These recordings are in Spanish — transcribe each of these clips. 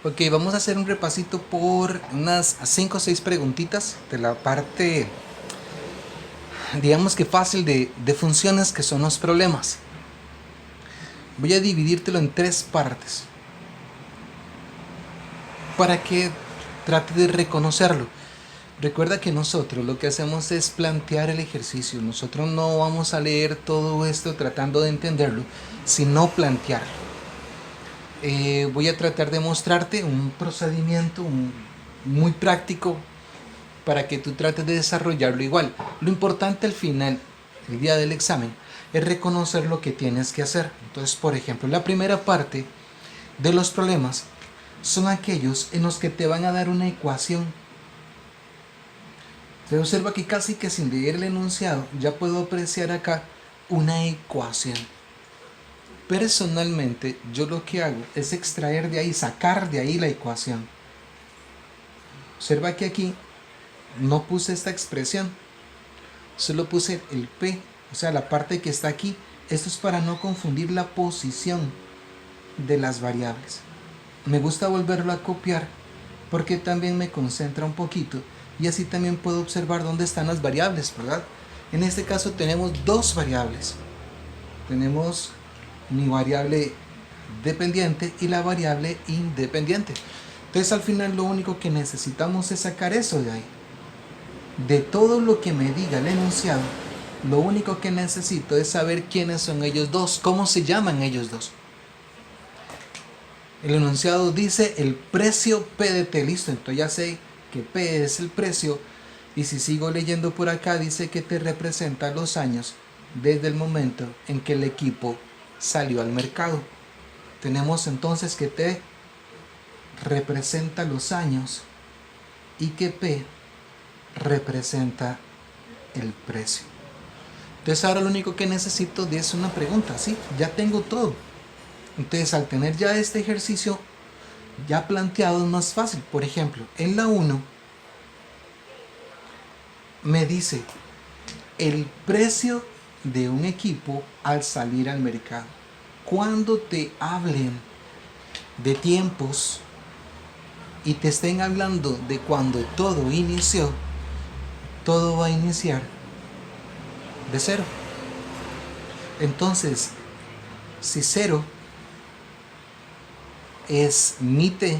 Ok, vamos a hacer un repasito por unas 5 o 6 preguntitas de la parte, digamos que fácil de funciones que son los problemas. Voy a dividírtelo en 3 partes para que trate de reconocerlo. Recuerda que nosotros lo que hacemos es plantear el ejercicio. Nosotros no vamos a leer todo esto tratando de entenderlo, sino plantearlo. Voy a tratar de mostrarte un procedimiento muy práctico para que tú trates de desarrollarlo igual. Lo importante al final, el día del examen, es reconocer lo que tienes que hacer. Entonces, por ejemplo, la primera parte de los problemas son aquellos en los que te van a dar una ecuación. Se observa que casi que sin leer el enunciado ya puedo apreciar acá una ecuación. Personalmente, yo lo que hago es extraer de ahí, sacar de ahí la ecuación. Observa que aquí no puse esta expresión, solo puse el P, o sea, la parte que está aquí. Esto es para no confundir la posición de las variables. Me gusta volverlo a copiar porque también me concentra un poquito y así también puedo observar dónde están las variables, ¿verdad? En este caso tenemos dos variables. Tenemos mi variable dependiente y la variable independiente. Entonces al final lo único que necesitamos es sacar eso de ahí. De todo lo que me diga el enunciado, lo único que necesito es saber quiénes son ellos dos, cómo se llaman ellos dos. El enunciado dice el precio P de T, listo, entonces ya sé que P es el precio, y si sigo leyendo por acá dice que T representa los años desde el momento en que el equipo salió al mercado. Tenemos entonces que T representa los años y que P representa el precio. Entonces ahora lo único que necesito es una pregunta, ¿sí? Ya tengo todo. Entonces al tener ya este ejercicio ya planteado es más fácil. Por ejemplo, en la 1 me dice el precio de un equipo al salir al mercado. Cuando te hablen de tiempos y te estén hablando de cuando todo inició, todo va a iniciar de cero. Entonces, si cero es mi T,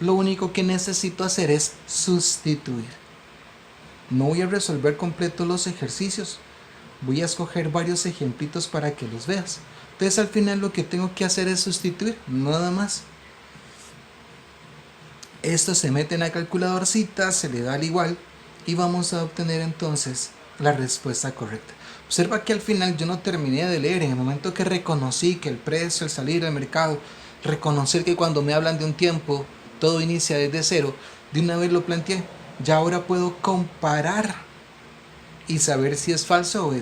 lo único que necesito hacer es sustituir. No voy a resolver completo los ejercicios, voy a escoger varios ejemplitos para que los veas. Entonces al final lo que tengo que hacer es sustituir, nada más. Esto se mete en la calculadorcita, se le da al igual y vamos a obtener entonces la respuesta correcta. Observa que al final yo no terminé de leer. En el momento que reconocí que el precio al salir al mercado, reconocer que cuando me hablan de un tiempo todo inicia desde cero, de una vez lo planteé. Ya ahora puedo comparar y saber si es falso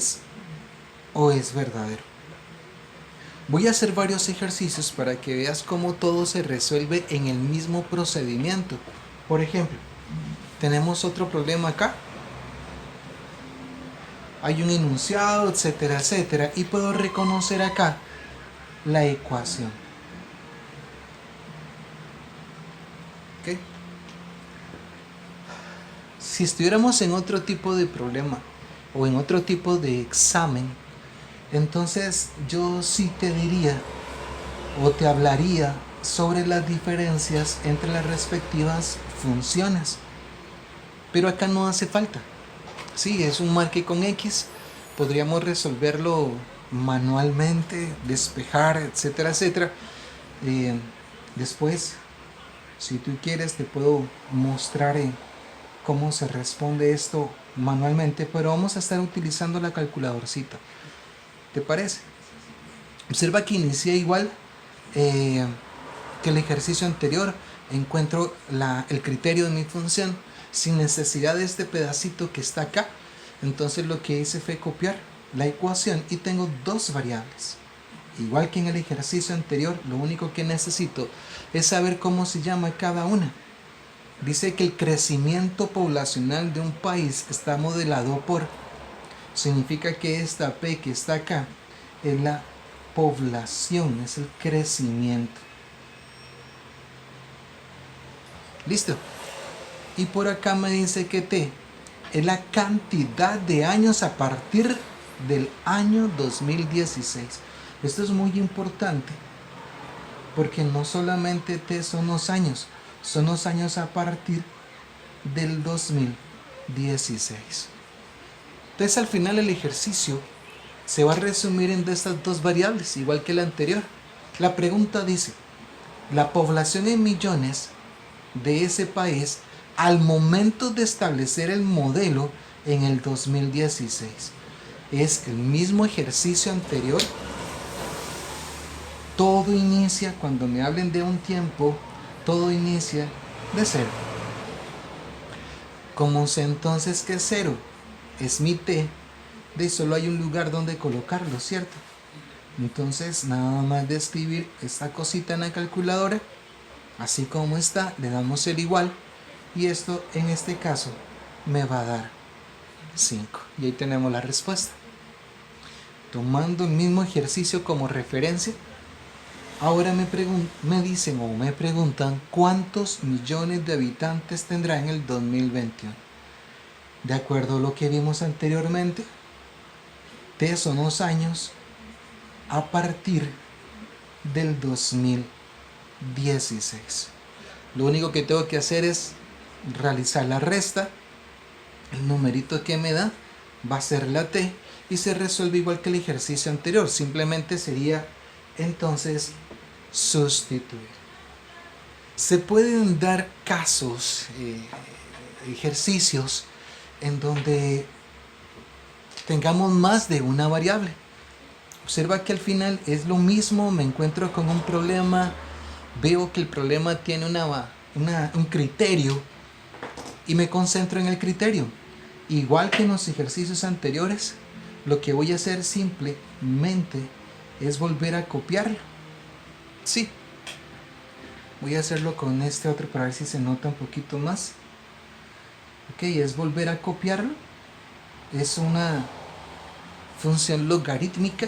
o es verdadero. Voy a hacer varios ejercicios para que veas cómo todo se resuelve en el mismo procedimiento. Por ejemplo, tenemos otro problema acá. Hay un enunciado, etcétera, etcétera, y puedo reconocer acá la ecuación. ¿Okay? Si estuviéramos en otro tipo de problema o en otro tipo de examen, entonces yo sí te diría o te hablaría sobre las diferencias entre las respectivas funciones. Pero acá no hace falta. Sí, es un marque con X, podríamos resolverlo manualmente, despejar, etcétera, etcétera. Después, si tú quieres, te puedo mostrar cómo se responde esto manualmente, pero vamos a estar utilizando la calculadorcita. ¿Te parece? Observa que inicia igual que el ejercicio anterior. Encuentro el criterio de mi función sin necesidad de este pedacito que está acá. Entonces lo que hice fue copiar la ecuación y tengo dos variables. Igual que en el ejercicio anterior, lo único que necesito es saber cómo se llama cada una. Dice que el crecimiento poblacional de un país está modelado por, significa que esta P que está acá es la población, es el crecimiento. Listo. Y por acá me dice que T es la cantidad de años a partir del año 2016. Esto es muy importante porque no solamente T son los años a partir del 2016. Entonces al final el ejercicio se va a resumir en estas dos variables, igual que la anterior. La pregunta dice, la población en millones de ese país al momento de establecer el modelo en el 2016. Es el mismo ejercicio anterior. Todo inicia, cuando me hablen de un tiempo, todo inicia de cero. Como sé entonces que cero es mi T, de solo hay un lugar donde colocarlo, ¿cierto? Entonces nada más de escribir esta cosita en la calculadora, así como está, le damos el igual, y esto en este caso me va a dar 5. Y ahí tenemos la respuesta. Tomando el mismo ejercicio como referencia, ahora me preguntan cuántos millones de habitantes tendrá en el 2021. De acuerdo a lo que vimos anteriormente, T son los años a partir del 2016. Lo único que tengo que hacer es realizar la resta. El numerito que me da va a ser la T y se resuelve igual que el ejercicio anterior. Simplemente sería entonces sustituir. Se pueden dar casos, ejercicios en donde tengamos más de una variable. Observa que al final es lo mismo, me encuentro con un problema, veo que el problema tiene un criterio y me concentro en el criterio. Igual que en los ejercicios anteriores, lo que voy a hacer simplemente es volver a copiarlo. Sí, voy a hacerlo con este otro para ver si se nota un poquito más. Ok, es volver a copiarlo. Es una función logarítmica.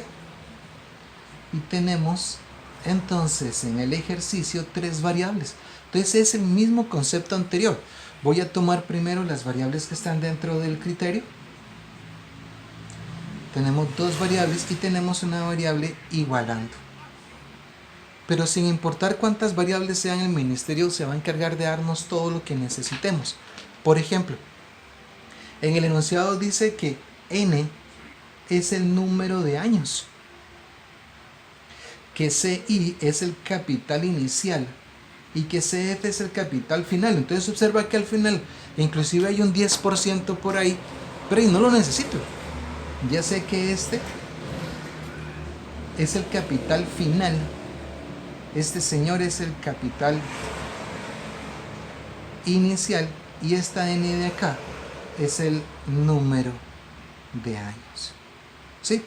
Y tenemos entonces en el ejercicio 3 variables. Entonces es el mismo concepto anterior. Voy a tomar primero las variables que están dentro del criterio. Tenemos 2 variables y tenemos una variable igualando. Pero sin importar cuántas variables sean, el ministerio se va a encargar de darnos todo lo que necesitemos. Por ejemplo, en el enunciado dice que n es el número de años, que CI es el capital inicial y que CF es el capital final. Entonces observa que al final inclusive hay un 10% por ahí, pero no lo necesito. Ya sé que este es el capital final, este señor es el capital inicial y esta N de acá es el número de años. ¿Sí?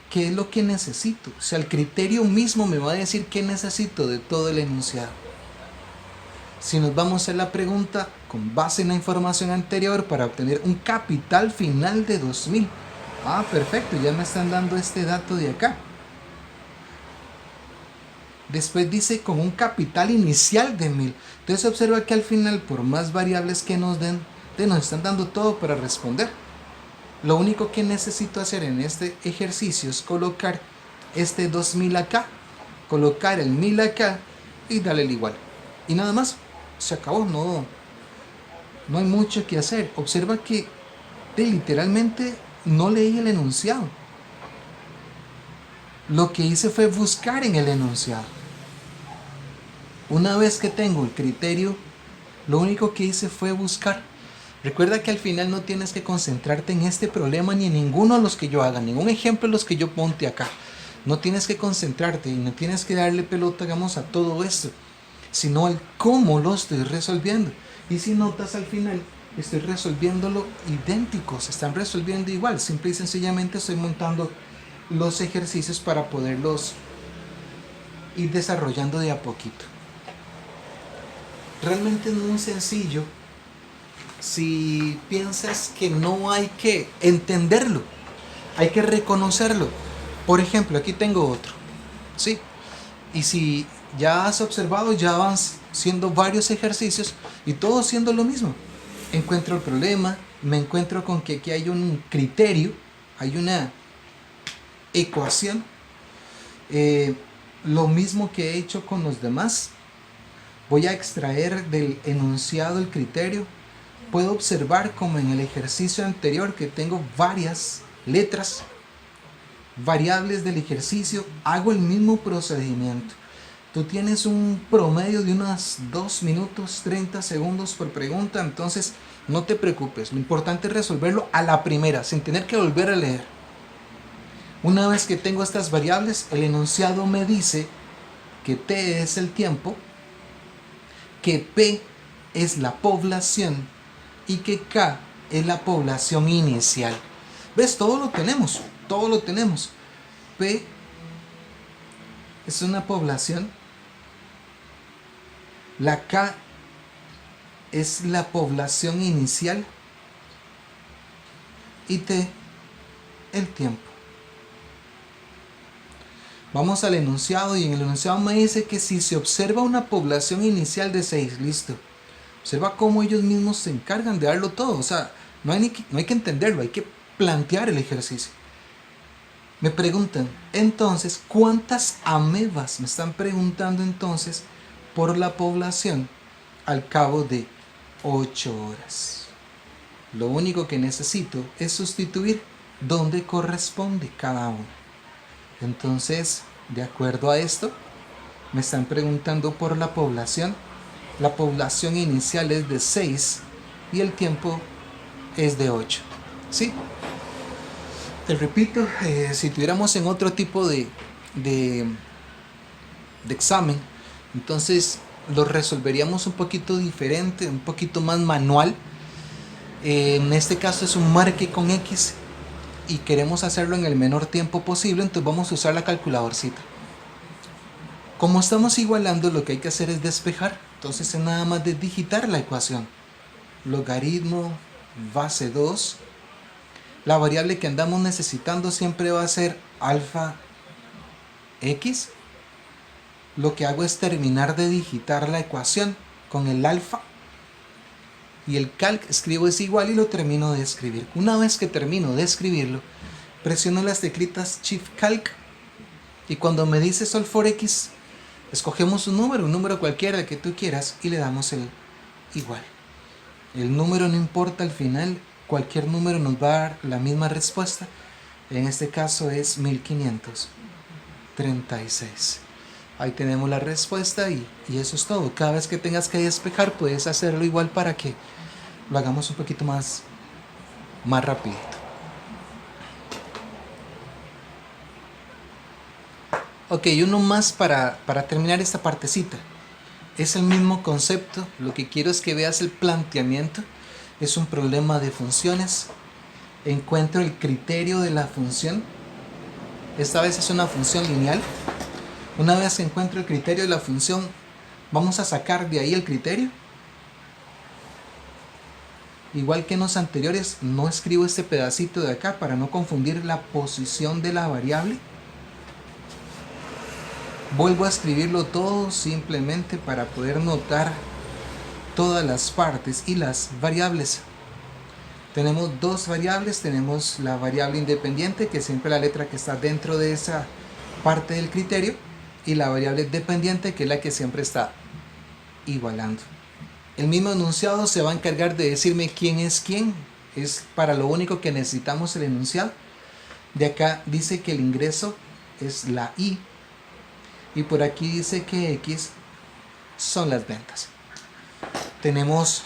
¿Qué es lo que necesito? O sea, el criterio mismo me va a decir qué necesito de todo el enunciado. Si nos vamos a hacer la pregunta con base en la información anterior para obtener un capital final de 2000. Ah, perfecto, ya me están dando este dato de acá. Después dice con un capital inicial de 1000. Entonces observa que al final, por más variables que nos den, nos están dando todo para responder. Lo único que necesito hacer en este ejercicio es colocar este 2000 acá, colocar el 1000 acá y darle el igual. Y nada más, se acabó, no hay mucho que hacer. Observa que literalmente no leí el enunciado. Lo que hice fue buscar en el enunciado. Una vez que tengo el criterio, lo único que hice fue buscar. Recuerda que al final no tienes que concentrarte en este problema ni en ninguno de los que yo haga, ningún ejemplo de los que yo ponte acá. No tienes que concentrarte y no tienes que darle pelota, a todo esto, sino el cómo lo estoy resolviendo. Y si notas al final, estoy resolviéndolo idéntico, se están resolviendo igual. Simple y sencillamente estoy montando los ejercicios para poderlos ir desarrollando de a poquito. Realmente es muy sencillo. Si piensas que no hay que entenderlo, hay que reconocerlo. Por ejemplo, aquí tengo otro, ¿sí? Y si Ya has observado, ya van siendo varios ejercicios y todos siendo lo mismo. Encuentro el problema, me encuentro con que aquí hay un criterio, hay una ecuación, lo mismo que he hecho con los demás. Voy a extraer del enunciado el criterio. Puedo observar como en el ejercicio anterior que tengo varias letras, variables del ejercicio, hago el mismo procedimiento. Tú tienes un promedio de unos 2 minutos 30 segundos por pregunta, entonces no te preocupes, lo importante es resolverlo a la primera, sin tener que volver a leer. Una vez que tengo estas variables, el enunciado me dice que T es el tiempo, que P es la población y que K es la población inicial. ¿Ves? Todo lo tenemos, todo lo tenemos. P es una población, la K es la población inicial y T el tiempo. Vamos al enunciado y en el enunciado me dice que si se observa una población inicial de 6, listo. Observa cómo ellos mismos se encargan de darlo todo. O sea, no hay que entenderlo, hay que plantear el ejercicio. Me preguntan, entonces, ¿cuántas amebas? Me están preguntando entonces por la población al cabo de 8 horas. Lo único que necesito es sustituir donde corresponde cada uno. Entonces, de acuerdo a esto, me están preguntando por la población. La población inicial es de 6 y el tiempo es de 8. ¿Sí? Te repito, si tuviéramos en otro tipo de examen, entonces lo resolveríamos un poquito diferente, un poquito más manual. En este caso es un marque con X y queremos hacerlo en el menor tiempo posible, entonces vamos a usar la calculadorcita. Como estamos igualando, lo que hay que hacer es despejar, entonces es nada más de digitar la ecuación. Logaritmo base 2. La variable que andamos necesitando siempre va a ser alfa x. Lo que hago es terminar de digitar la ecuación con el alfa y el calc, escribo es igual y lo termino de escribir. Una vez que termino de escribirlo, presiono las teclitas Shift Calc y cuando me dice Sol for X, escogemos un número cualquiera que tú quieras y le damos el igual. El número no importa al final, cualquier número nos va a dar la misma respuesta. En este caso es 1536. Ahí tenemos la respuesta y eso es todo. Cada vez que tengas que despejar puedes hacerlo igual para que lo hagamos un poquito más rapidito. Ok, uno más para terminar esta partecita. Es el mismo concepto, lo que quiero es que veas el planteamiento. Es un problema de funciones. Encuentro el criterio de la función. Esta vez es una función lineal. Una vez que encuentro el criterio de la función, vamos a sacar de ahí el criterio. Igual que en los anteriores, no escribo este pedacito de acá para no confundir la posición de la variable. Vuelvo a escribirlo todo simplemente para poder notar todas las partes y las variables. Tenemos dos variables, tenemos la variable independiente, que es siempre la letra que está dentro de esa parte del criterio, y la variable dependiente, que es la que siempre está igualando. El mismo enunciado se va a encargar de decirme quién es quién. Es para lo único que necesitamos el enunciado. De acá dice que el ingreso es la I. Y por aquí dice que X son las ventas. Tenemos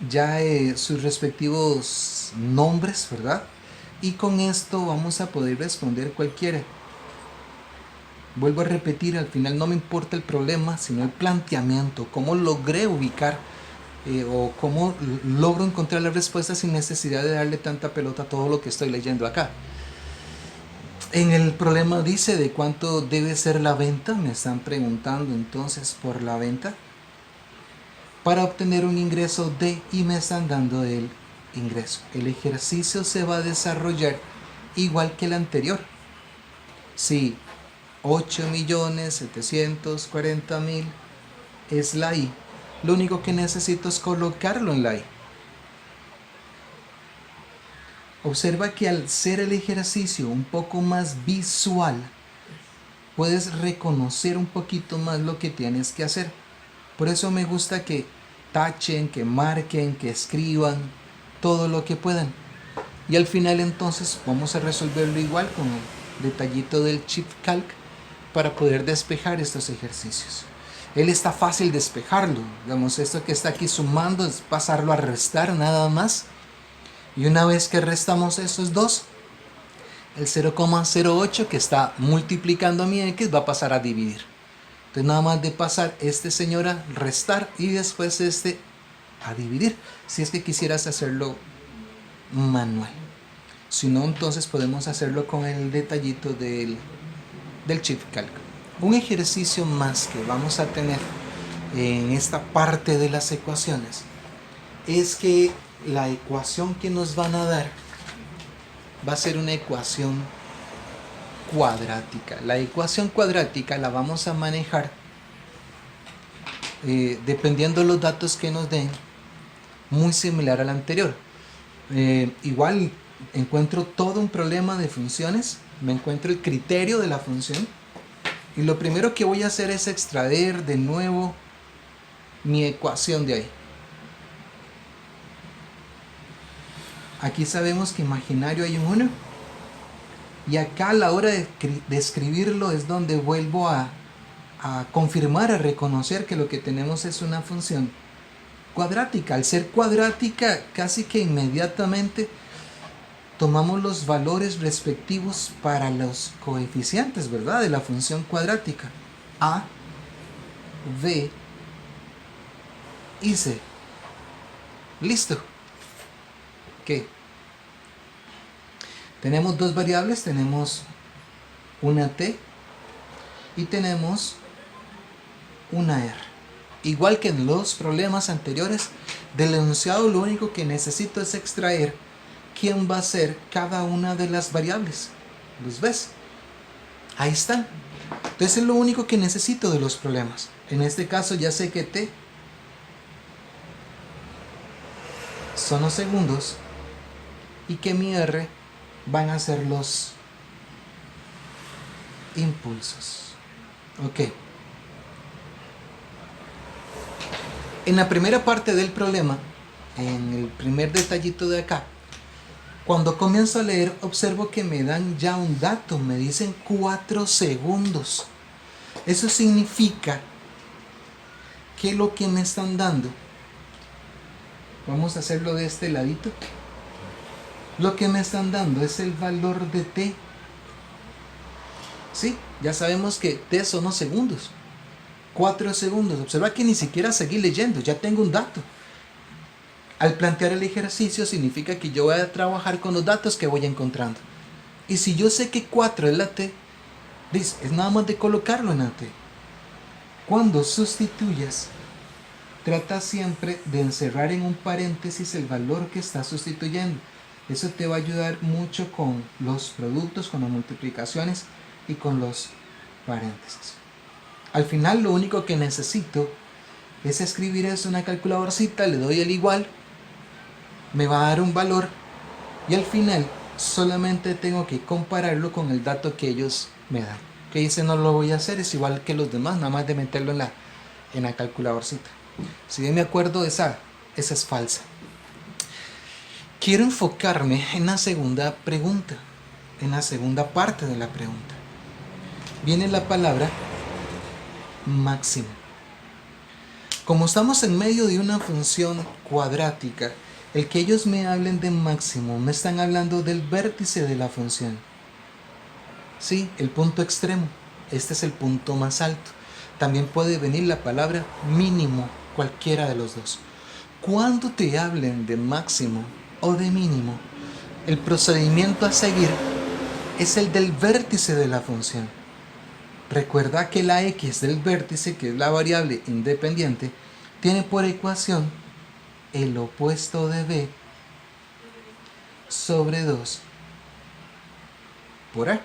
ya sus respectivos nombres, ¿verdad? Y con esto vamos a poder responder cualquiera. Vuelvo a repetir, al final no me importa el problema, sino el planteamiento, cómo logré ubicar o cómo logro encontrar la respuesta sin necesidad de darle tanta pelota a todo lo que estoy leyendo acá. En el problema dice de cuánto debe ser la venta, me están preguntando entonces por la venta, para obtener un ingreso de, y me están dando el ingreso. El ejercicio se va a desarrollar igual que el anterior. Si 8.740.000 es la y. Lo único que necesito es colocarlo en la y. Observa que al ser el ejercicio un poco más visual, puedes reconocer un poquito más lo que tienes que hacer. Por eso me gusta que tachen, que marquen, que escriban todo lo que puedan. Y al final entonces vamos a resolverlo igual con el detallito del Chip Calc para poder despejar estos ejercicios. Él está fácil despejarlo. Digamos, esto que está aquí sumando es pasarlo a restar nada más. Y una vez que restamos esos dos, el 0,08 que está multiplicando a mi x va a pasar a dividir. Entonces nada más de pasar este señor a restar y después este a dividir. Si es que quisieras hacerlo manual. Si no, entonces podemos hacerlo con el detallito del Chip Calc. Un ejercicio más que vamos a tener en esta parte de las ecuaciones es que la ecuación que nos van a dar va a ser una ecuación cuadrática. La ecuación cuadrática la vamos a manejar dependiendo de los datos que nos den, muy similar a la anterior. Igual encuentro todo un problema de funciones, me encuentro el criterio de la función y lo primero que voy a hacer es extraer de nuevo mi ecuación de ahí. Aquí sabemos que imaginario hay un 1 y acá a la hora de escribirlo es donde vuelvo a confirmar, a reconocer que lo que tenemos es una función cuadrática. Al ser cuadrática, casi que inmediatamente tomamos los valores respectivos para los coeficientes, ¿verdad? De la función cuadrática. A, B y C. Listo. ¿Qué? Tenemos dos variables, tenemos una t y tenemos una r. Igual que en los problemas anteriores del enunciado, lo único que necesito es extraer quién va a ser cada una de las variables. ¿Los ves? Ahí están. Entonces es lo único que necesito de los problemas. En este caso ya sé que t son los segundos y que mi r van a ser los impulsos. Ok. En la primera parte del problema, en el primer detallito de acá, cuando comienzo a leer, observo que me dan ya un dato, me dicen 4 segundos. Eso significa que lo que me están dando, vamos a hacerlo de este ladito, lo que me están dando es el valor de t. Sí, ya sabemos que t son los segundos. 4 segundos. Observa que ni siquiera seguí leyendo, ya tengo un dato. Al plantear el ejercicio significa que yo voy a trabajar con los datos que voy encontrando. Y si yo sé que 4 es la t, es nada más de colocarlo en la t. Cuando sustituyas, trata siempre de encerrar en un paréntesis el valor que estás sustituyendo. Eso te va a ayudar mucho con los productos, con las multiplicaciones y con los paréntesis. Al final lo único que necesito es escribir eso en una calculadorcita, le doy el igual, me va a dar un valor y al final solamente tengo que compararlo con el dato que ellos me dan. Que dice no lo voy a hacer, es igual que los demás, nada más de meterlo en la calculadorcita. Si bien me acuerdo, esa es falsa. Quiero enfocarme en la segunda pregunta, en la segunda parte de la pregunta. Viene la palabra máximo. Como estamos en medio de una función cuadrática, el que ellos me hablen de máximo, me están hablando del vértice de la función. Sí, el punto extremo. Este es el punto más alto. También puede venir la palabra mínimo, cualquiera de los dos. Cuando te hablen de máximo o de mínimo, el procedimiento a seguir es el del vértice de la función. Recuerda que la x del vértice, que es la variable independiente, tiene por ecuación el opuesto de b sobre 2 por a.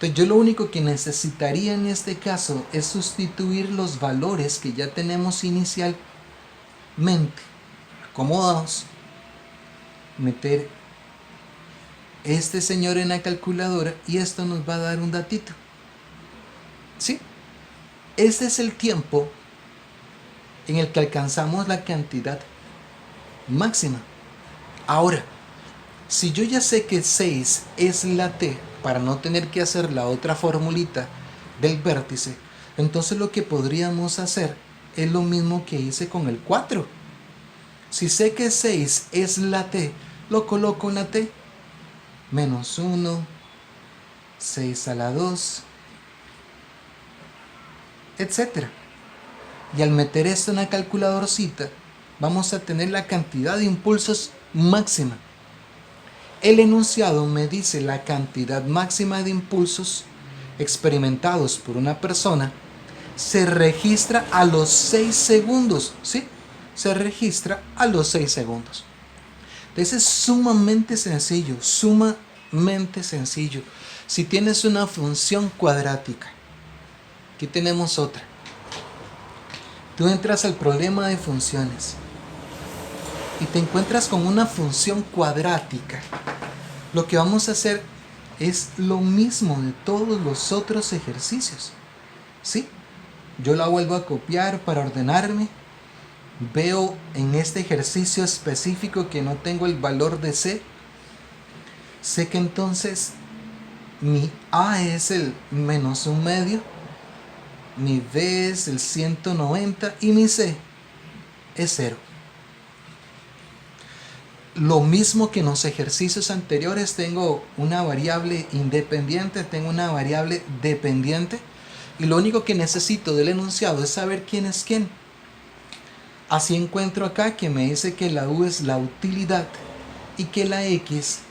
Entonces yo lo único que necesitaría en este caso es sustituir los valores que ya tenemos inicialmente acomodados, meter este señor en la calculadora y esto nos va a dar un datito. ¿Sí? Este es el tiempo en el que alcanzamos la cantidad máxima. Ahora, si yo ya sé que 6 es la t, para no tener que hacer la otra formulita del vértice, entonces lo que podríamos hacer es lo mismo que hice con el 4. Si sé que 6 es la t, lo coloco en la t. Menos 1, 6 a la 2, etc. Y al meter esto en la calculadorcita, vamos a tener la cantidad de impulsos máxima. El enunciado me dice la cantidad máxima de impulsos experimentados por una persona se registra a los 6 segundos, ¿sí? Se registra a los 6 segundos. Entonces es sumamente sencillo, sumamente sencillo. Si tienes una función cuadrática, aquí tenemos otra. Tú entras al problema de funciones y te encuentras con una función cuadrática. Lo que vamos a hacer es lo mismo de todos los otros ejercicios, ¿sí? Yo la vuelvo a copiar para ordenarme. Veo en este ejercicio específico que no tengo el valor de C. Sé que entonces mi A es el menos un medio, mi B es el 190 y mi C es 0. Lo mismo que en los ejercicios anteriores, tengo una variable independiente, tengo una variable dependiente, y lo único que necesito del enunciado es saber quién es quién. Así encuentro acá que me dice que la U es la utilidad y que la X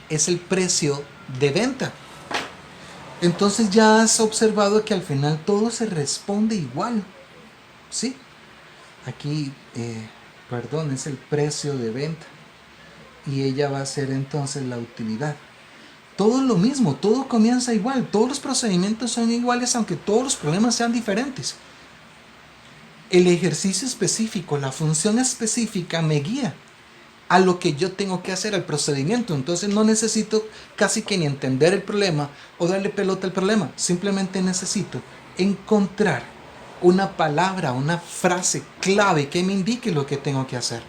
es el precio de venta. Entonces ya has observado que al final todo se responde igual, ¿sí? Aquí, es el precio de venta y ella va a ser entonces la utilidad. Todo lo mismo, todo comienza igual, todos los procedimientos son iguales aunque todos los problemas sean diferentes. El ejercicio específico, la función específica me guía a lo que yo tengo que hacer, al procedimiento. Entonces no necesito casi que ni entender el problema o darle pelota al problema. Simplemente necesito encontrar una palabra, una frase clave que me indique lo que tengo que hacer.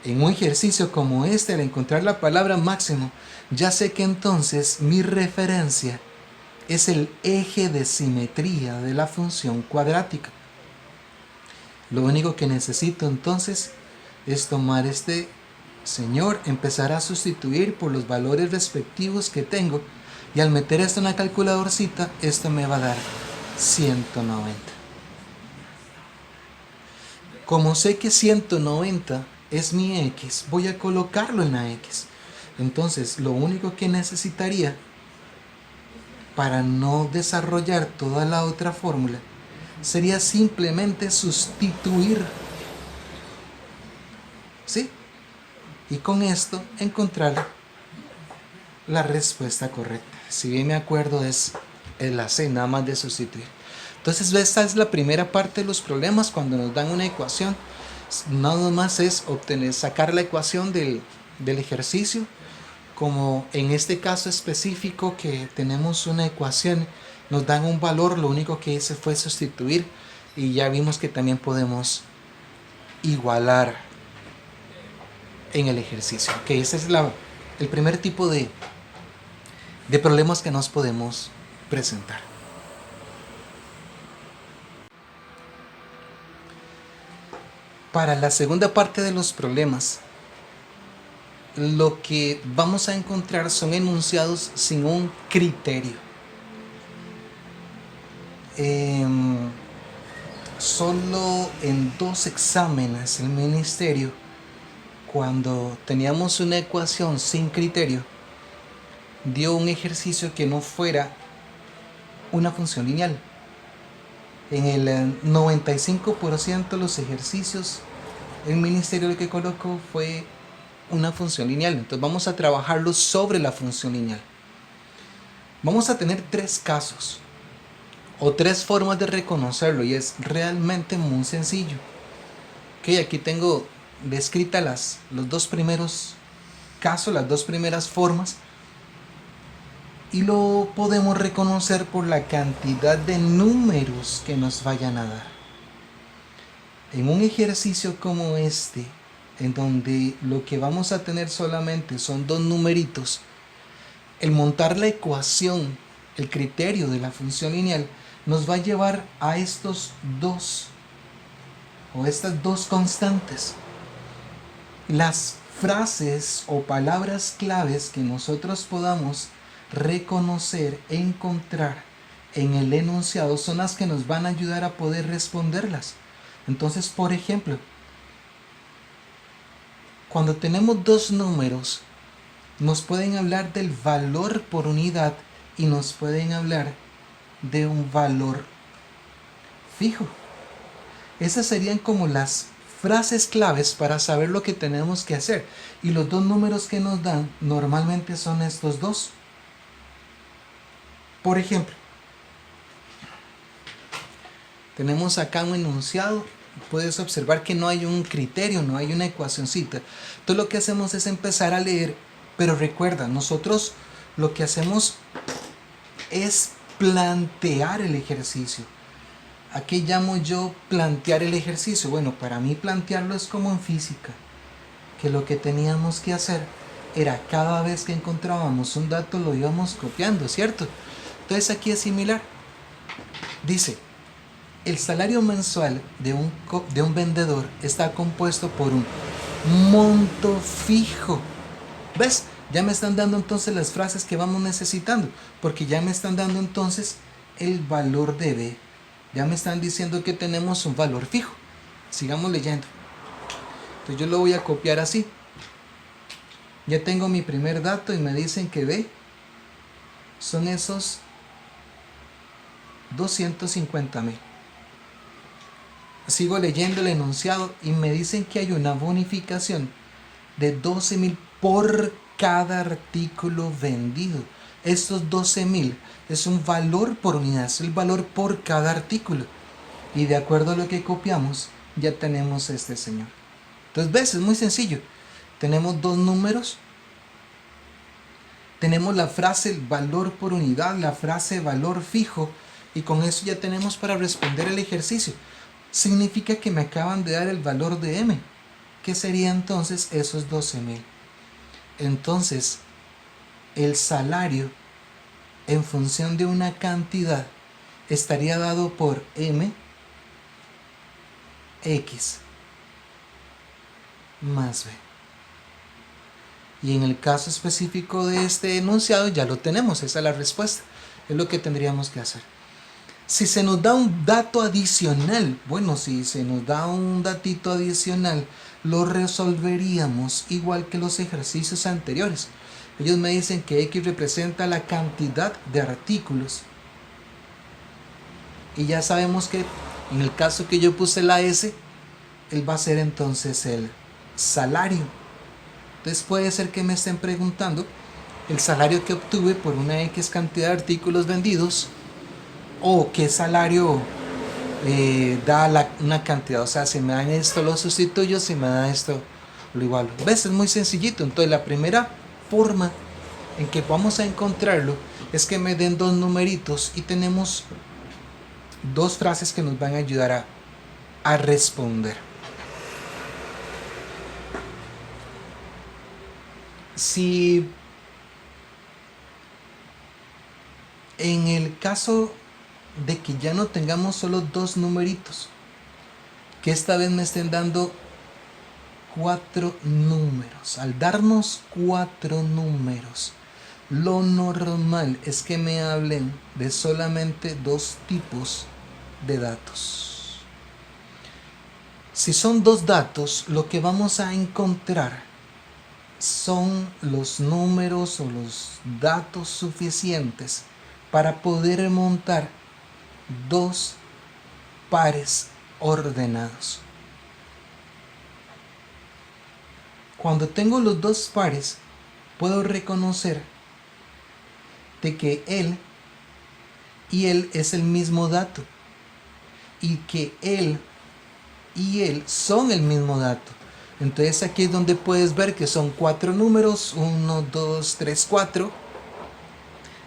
En un ejercicio como este, al encontrar la palabra máximo, ya sé que entonces mi referencia es el eje de simetría de la función cuadrática. Lo único que necesito entonces es tomar este señor, empezar a sustituir por los valores respectivos que tengo, y al meter esto en la calculadorcita, esto me va a dar 190. Como sé que 190 es mi X, voy a colocarlo en la X. Entonces lo único que necesitaría para no desarrollar toda la otra fórmula sería simplemente sustituir, ¿sí? Y con esto encontrar la respuesta correcta. Si bien me acuerdo, es la C, nada más de sustituir. Entonces esta es la primera parte de los problemas. Cuando nos dan una ecuación, nada más es sacar la ecuación del ejercicio. Como en este caso específico que tenemos una ecuación, nos dan un valor, lo único que hice fue sustituir y ya vimos que también podemos igualar en el ejercicio. Okay, ese es el primer tipo de problemas que nos podemos presentar. Para la segunda parte de los problemas, lo que vamos a encontrar son enunciados sin un criterio. Solo en 2 exámenes el ministerio, cuando teníamos una ecuación sin criterio, dio un ejercicio que no fuera una función lineal. En el 95% de los ejercicios, el ministerio lo que colocó fue una función lineal. Entonces vamos a trabajarlo sobre la función lineal. Vamos a tener tres casos o tres formas de reconocerlo y es realmente muy sencillo. Ok, aquí tengo descritas los dos primeros casos, las dos primeras formas, y lo podemos reconocer por la cantidad de números que nos vayan a dar. En un ejercicio como este, en donde lo que vamos a tener solamente son dos numeritos, el montar la ecuación, el criterio de la función lineal, nos va a llevar a estos dos o estas dos constantes. Las frases o palabras claves que nosotros podamos reconocer, encontrar en el enunciado son las que nos van a ayudar a poder responderlas. Entonces, por ejemplo, cuando tenemos dos números, nos pueden hablar del valor por unidad y nos pueden hablar de un valor fijo. Esas serían como las frases claves para saber lo que tenemos que hacer. Y los dos números que nos dan normalmente son estos dos. Por ejemplo, tenemos acá un enunciado. Puedes observar que no hay un criterio, no hay una ecuacioncita. Entonces lo que hacemos es empezar a leer. Pero recuerda, nosotros lo que hacemos es plantear el ejercicio. ¿A qué llamo yo plantear el ejercicio? Bueno, para mí plantearlo es como en física, que lo que teníamos que hacer era cada vez que encontrábamos un dato lo íbamos copiando, ¿cierto? Entonces aquí es similar. Dice, el salario mensual de un vendedor está compuesto por un monto fijo. ¿Ves? Ya me están dando entonces las frases que vamos necesitando, porque ya me están dando entonces el valor de B. Ya me están diciendo que tenemos un valor fijo. Sigamos leyendo. Entonces yo lo voy a copiar así. Ya tengo mi primer dato y me dicen que B son esos 250,000. Sigo leyendo el enunciado y me dicen que hay una bonificación de 12,000 por cada artículo vendido. Estos 12,000 es un valor por unidad, es el valor por cada artículo. Y de acuerdo a lo que copiamos, ya tenemos este señor. Entonces, ves, es muy sencillo. Tenemos dos números. Tenemos la frase valor por unidad, la frase valor fijo. Y con eso ya tenemos para responder el ejercicio. Significa que me acaban de dar el valor de M. ¿Qué sería entonces esos 12,000? Entonces, el salario en función de una cantidad estaría dado por M X más B. Y en el caso específico de este enunciado ya lo tenemos, esa es la respuesta, es lo que tendríamos que hacer. Si se nos da un dato adicional, bueno, si se nos da un datito adicional, lo resolveríamos igual que los ejercicios anteriores. Ellos me dicen que X representa la cantidad de artículos. Y ya sabemos que en el caso que yo puse la S, él va a ser entonces el salario. Entonces puede ser que me estén preguntando el salario que obtuve por una X cantidad de artículos vendidos o qué salario da una cantidad. O sea, si me dan esto lo sustituyo, si me dan esto lo igualo. ¿Ves? Es muy sencillito. Entonces la primera forma en que vamos a encontrarlo es que me den dos numeritos y tenemos dos frases que nos van a ayudar a responder. Si en el caso de que ya no tengamos solo dos numeritos, que esta vez me estén dando 4 números, al darnos 4 números, lo normal es que me hablen de solamente dos tipos de datos. Si son dos datos, lo que vamos a encontrar son los números o los datos suficientes para poder montar dos pares ordenados. Cuando tengo los dos pares, puedo reconocer de que él y él es el mismo dato y que él y él son el mismo dato. Entonces aquí es donde puedes ver que son 4 números, 1, 2, 3, 4,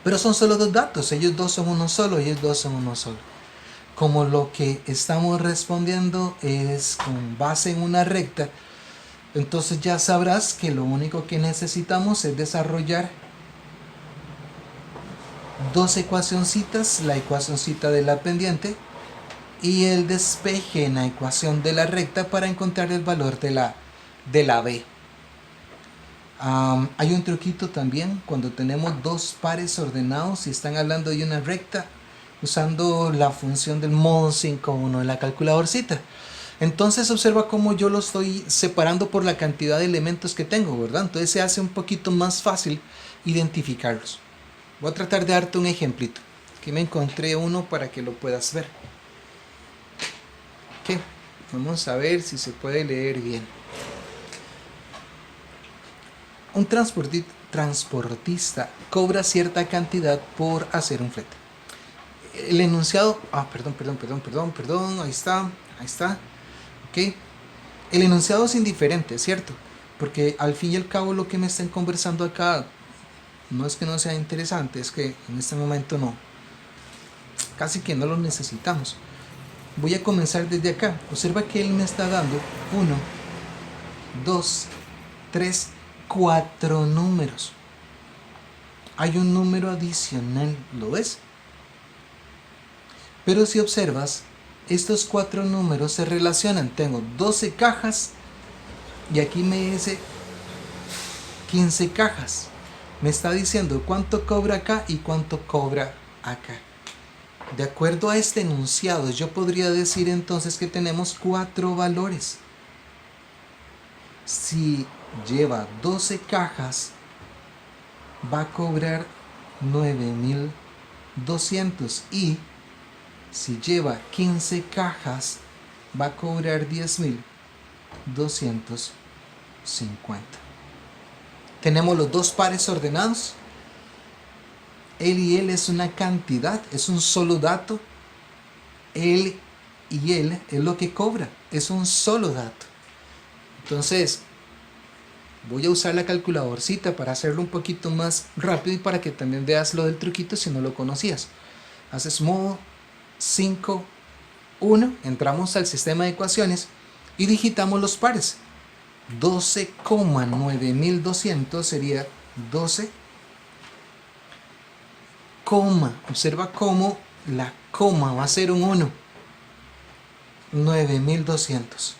pero son solo 2 datos, ellos dos son uno solo, ellos dos son uno solo. Como lo que estamos respondiendo es con base en una recta, entonces ya sabrás que lo único que necesitamos es desarrollar 2 ecuacioncitas, la ecuacioncita de la pendiente y el despeje en la ecuación de la recta para encontrar el valor de la B. Hay un truquito también cuando tenemos 2 pares ordenados y están hablando de una recta usando la función del modo 5.1 de la calculadorcita. Entonces observa cómo yo lo estoy separando por la cantidad de elementos que tengo, ¿verdad? Entonces se hace un poquito más fácil identificarlos. Voy a tratar de darte un ejemplito. Aquí me encontré uno para que lo puedas ver. Ok, vamos a ver si se puede leer bien. Un transportista cobra cierta cantidad por hacer un flete. El enunciado, perdón, ahí está. Ok, el enunciado es indiferente, ¿cierto? Porque al fin y al cabo lo que me están conversando acá no es que no sea interesante, es que en este momento no, casi que no lo necesitamos. Voy a comenzar desde acá. Observa que él me está dando 1, 2, 3, 4 números. Hay un número adicional, ¿lo ves? Pero si observas, estos 4 números se relacionan. Tengo 12 cajas y aquí me dice 15 cajas. Me está diciendo cuánto cobra acá y cuánto cobra acá. De acuerdo a este enunciado, yo podría decir entonces que tenemos 4 valores. Si lleva 12 cajas, va a cobrar 9.200 y si lleva 15 cajas, va a cobrar 10.250. Tenemos los 2 pares ordenados. Él y él es una cantidad, es un solo dato. Él y él es lo que cobra, es un solo dato. Entonces, voy a usar la calculadorcita para hacerlo un poquito más rápido y para que también veas lo del truquito si no lo conocías. Haces modo 5.1, entramos al sistema de ecuaciones y digitamos los pares. 12,9200 sería 12, coma, observa cómo la coma va a ser un 1, 9.200.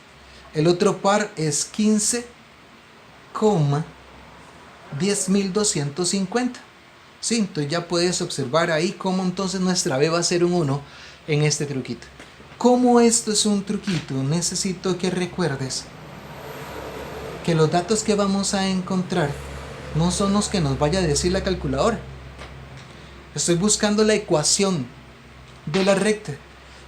El otro par es 15, 10.250. Sí, entonces ya puedes observar ahí cómo entonces nuestra B va a ser un 1 en este truquito. Como esto es un truquito, necesito que recuerdes que los datos que vamos a encontrar no son los que nos vaya a decir la calculadora. Estoy buscando la ecuación de la recta.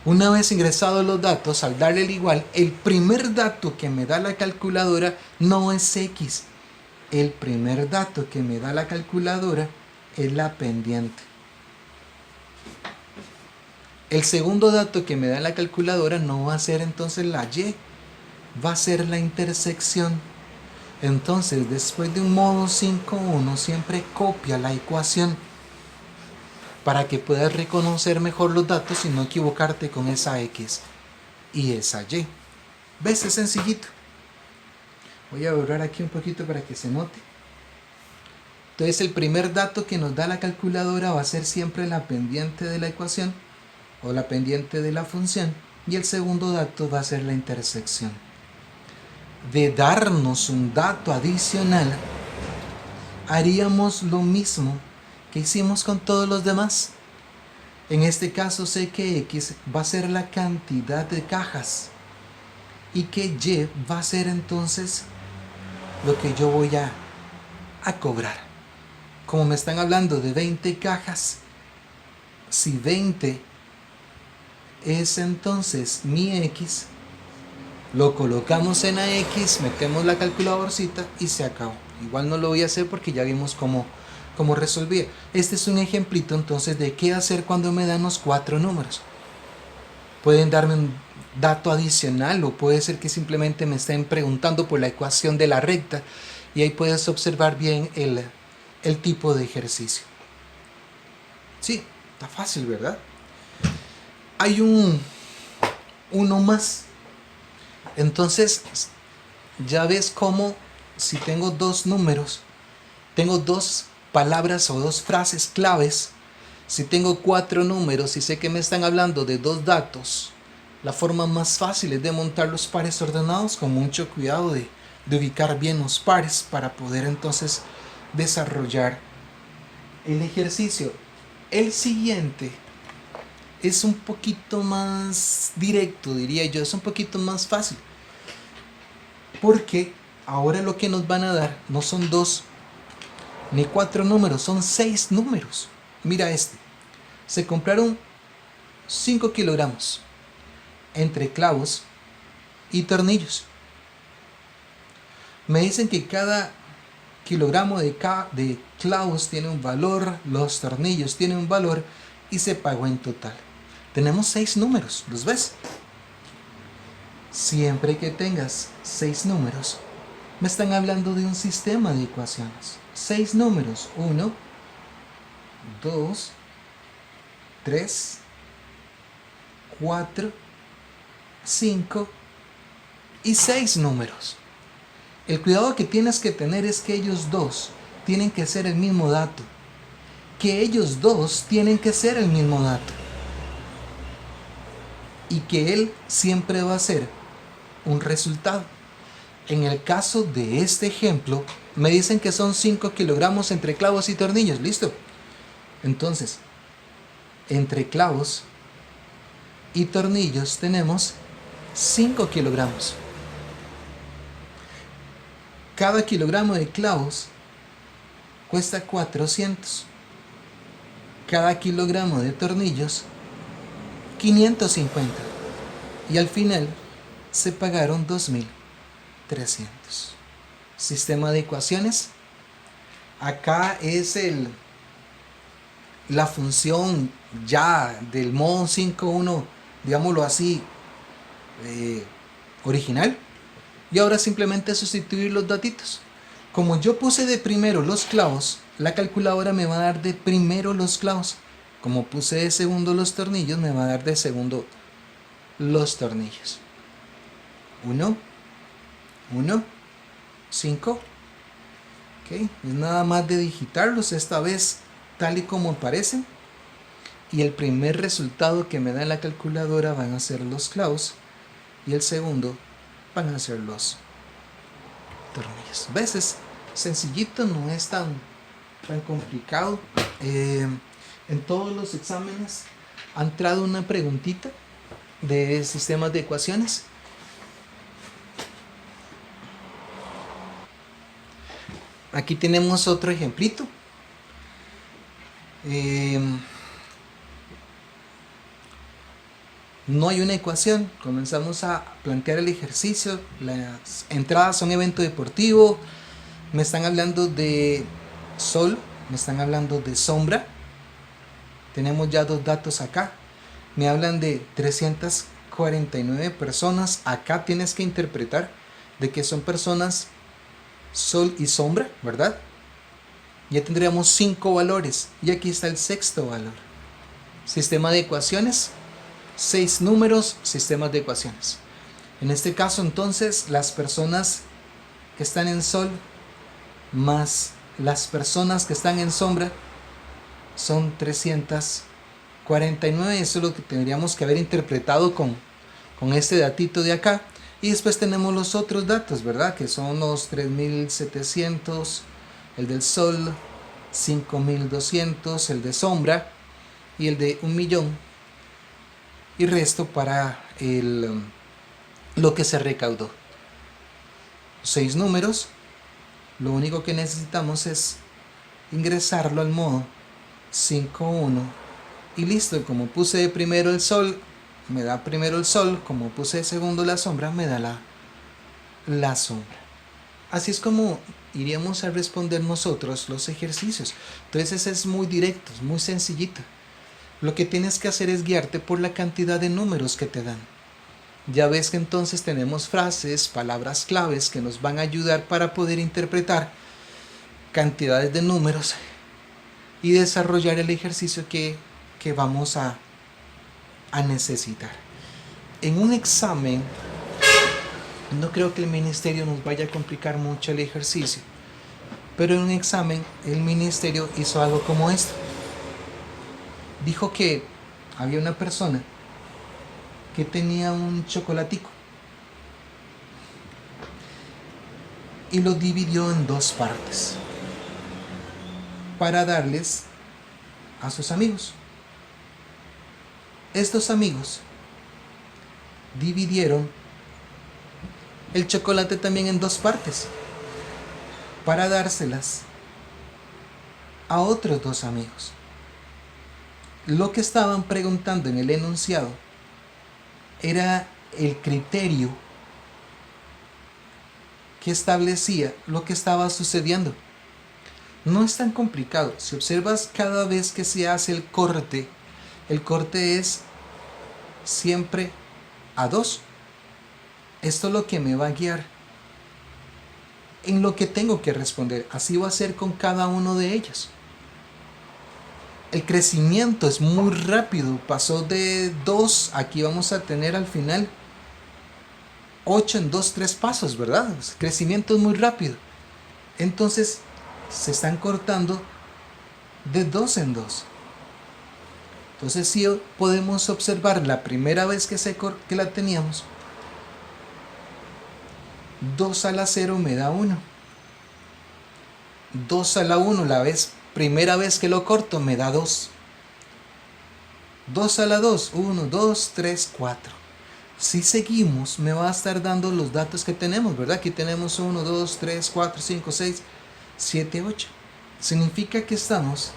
Una vez ingresados los datos, al darle el igual, el primer dato que me da la calculadora no es X. El primer dato que me da la calculadora es la pendiente. El segundo dato que me da la calculadora no va a ser entonces la Y, va a ser la intersección. Entonces, después de un modo 5.1, siempre copia la ecuación para que puedas reconocer mejor los datos y no equivocarte con esa X y esa Y. ¿Ves? Es sencillito. Voy a borrar aquí un poquito para que se note. Entonces, el primer dato que nos da la calculadora va a ser siempre la pendiente de la ecuación o la pendiente de la función, y el segundo dato va a ser la intersección. De darnos un dato adicional, haríamos lo mismo que hicimos con todos los demás. En este caso sé que X va a ser la cantidad de cajas y que Y va a ser entonces lo que yo voy a cobrar. Como me están hablando de 20 cajas, si 20 es entonces mi X, lo colocamos en AX, metemos la calculadorcita y se acabó. Igual no lo voy a hacer porque ya vimos cómo cómo resolvía. Este es un ejemplito entonces de qué hacer cuando me dan los 4 números. Pueden darme un dato adicional o puede ser que simplemente me estén preguntando por la ecuación de la recta y ahí puedes observar bien el tipo de ejercicio. Sí, está fácil, ¿verdad? Hay uno más. Entonces, ya ves cómo si tengo 2 números, tengo 2 palabras o 2 frases claves. Si tengo 4 números y sé que me están hablando de 2 datos, la forma más fácil es de montar los pares ordenados con mucho cuidado de ubicar bien los pares para poder entonces desarrollar el ejercicio. El siguiente es un poquito más directo, diría yo, es un poquito más fácil. Porque ahora lo que nos van a dar no son 2 ni 4 números, son 6 números. Mira este. Se compraron 5 kilogramos entre clavos y tornillos. Me dicen que cada kilogramo de clavos tiene un valor, los tornillos tienen un valor y se pagó en total. Tenemos 6 números, ¿los ves? Siempre que tengas 6 números, me están hablando de un sistema de ecuaciones. 6 números, 1, 2, 3, 4, 5 y 6 números. El cuidado que tienes que tener es que ellos dos tienen que ser el mismo dato. Que ellos dos tienen que ser el mismo dato. Y que él siempre va a ser un resultado. En el caso de este ejemplo, me dicen que son 5 kilogramos entre clavos y tornillos. ¿Listo? Entonces, entre clavos y tornillos tenemos 5 kilogramos. Cada kilogramo de clavos cuesta 400. Cada kilogramo de tornillos 550. Y al final se pagaron 2300. Sistema de ecuaciones. Acá es la función ya del modo 5.1, digámoslo así, original. Y ahora simplemente sustituir los datitos. Como yo puse de primero los clavos, la calculadora me va a dar de primero los clavos. Como puse de segundo los tornillos, me va a dar de segundo los tornillos. 1, 1, 5. Ok, es nada más de digitarlos esta vez tal y como aparecen. Y el primer resultado que me da la calculadora van a ser los clavos. Y el segundo van a ser los tornillos. ¿Ves? Es sencillito, no es tan complicado. En todos los exámenes ha entrado una preguntita de sistemas de ecuaciones. Aquí tenemos otro ejemplito. No hay una ecuación. Comenzamos a plantear el ejercicio. Las entradas son evento deportivo. Me están hablando de sol. Me están hablando de sombra. Tenemos ya 2 datos acá. Me hablan de 349 personas. Acá tienes que interpretar de que son personas sol y sombra, ¿verdad? Ya tendríamos 5 valores. Y aquí está el 6º valor. Sistema de ecuaciones. 6 números, sistemas de ecuaciones. En este caso entonces las personas que están en sol más las personas que están en sombra son 349. Eso es lo que tendríamos que haber interpretado con este datito de acá. Y después tenemos los otros datos, ¿verdad? Que son los 3700, el del sol, 5200, el de sombra y el de 1.000.000. Y resto para lo que se recaudó. 6 números. Lo único que necesitamos es ingresarlo al modo 5.1 y listo. Como puse de primero el sol, me da primero el sol. Como puse de segundo la sombra, me da la sombra. Así es como iríamos a responder nosotros los ejercicios. Entonces es muy directo, es muy sencillito. Lo que tienes que hacer es guiarte por la cantidad de números que te dan. Ya ves que entonces tenemos frases, palabras claves que nos van a ayudar para poder interpretar cantidades de números y desarrollar el ejercicio que vamos a necesitar. En un examen, no creo que el ministerio nos vaya a complicar mucho el ejercicio, pero en un examen el ministerio hizo algo como esto. Dijo que había una persona que tenía un chocolatico y lo dividió en dos partes para darles a sus amigos. Estos amigos dividieron el chocolate también en dos partes para dárselas a otros dos amigos. Lo que estaban preguntando en el enunciado era el criterio que establecía lo que estaba sucediendo. No es tan complicado. Si observas, cada vez que se hace el corte es siempre a 2. Esto es lo que me va a guiar en lo que tengo que responder. Así va a ser con cada uno de ellos. El crecimiento es muy rápido. Pasó de 2, aquí vamos a tener al final 8 en 2, 3 pasos, ¿verdad? El crecimiento es muy rápido. Entonces se están cortando de 2 en 2. Entonces si podemos observar la primera vez que la teníamos, 2 a la 0 me da 1. 2 a la 1, primera vez que lo corto, me da 2. 2 a la 2, 1, 2, 3, 4. Si seguimos, me va a estar dando los datos que tenemos, ¿verdad? Aquí tenemos 1, 2, 3, 4, 5, 6, 7, 8. Significa que estamos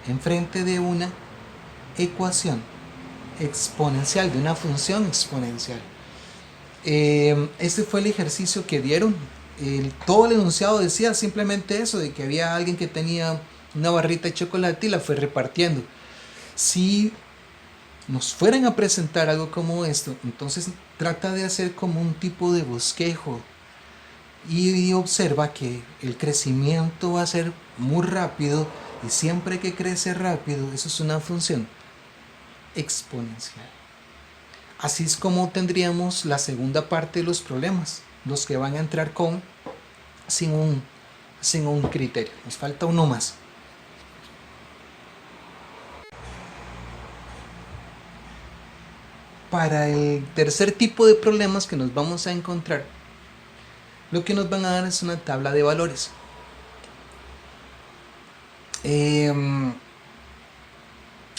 enfrente de una ecuación exponencial, de una función exponencial. Este fue el ejercicio que dieron. Todo el enunciado decía simplemente eso, de que había alguien que tenía una barrita de chocolate y la fue repartiendo. Si nos fueran a presentar algo como esto, entonces trata de hacer como un tipo de bosquejo y observa que el crecimiento va a ser muy rápido, y siempre que crece rápido, eso es una función exponencial. Así es como tendríamos la segunda parte de los problemas, los que van a entrar sin un criterio. Nos falta uno más. Para el tercer tipo de problemas que nos vamos a encontrar, lo que nos van a dar es una tabla de valores.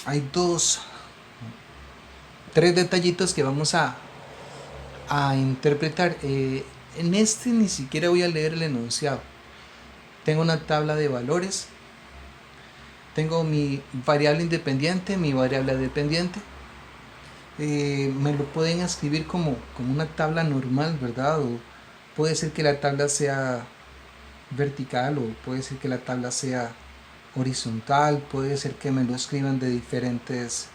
Hay 3 detallitos que vamos a interpretar. En este ni siquiera voy a leer el enunciado. Tengo una tabla de valores. Tengo mi variable independiente, mi variable dependiente. Me lo pueden escribir como una tabla normal, ¿verdad? O puede ser que la tabla sea vertical, o puede ser que la tabla sea horizontal, puede ser que me lo escriban de diferentes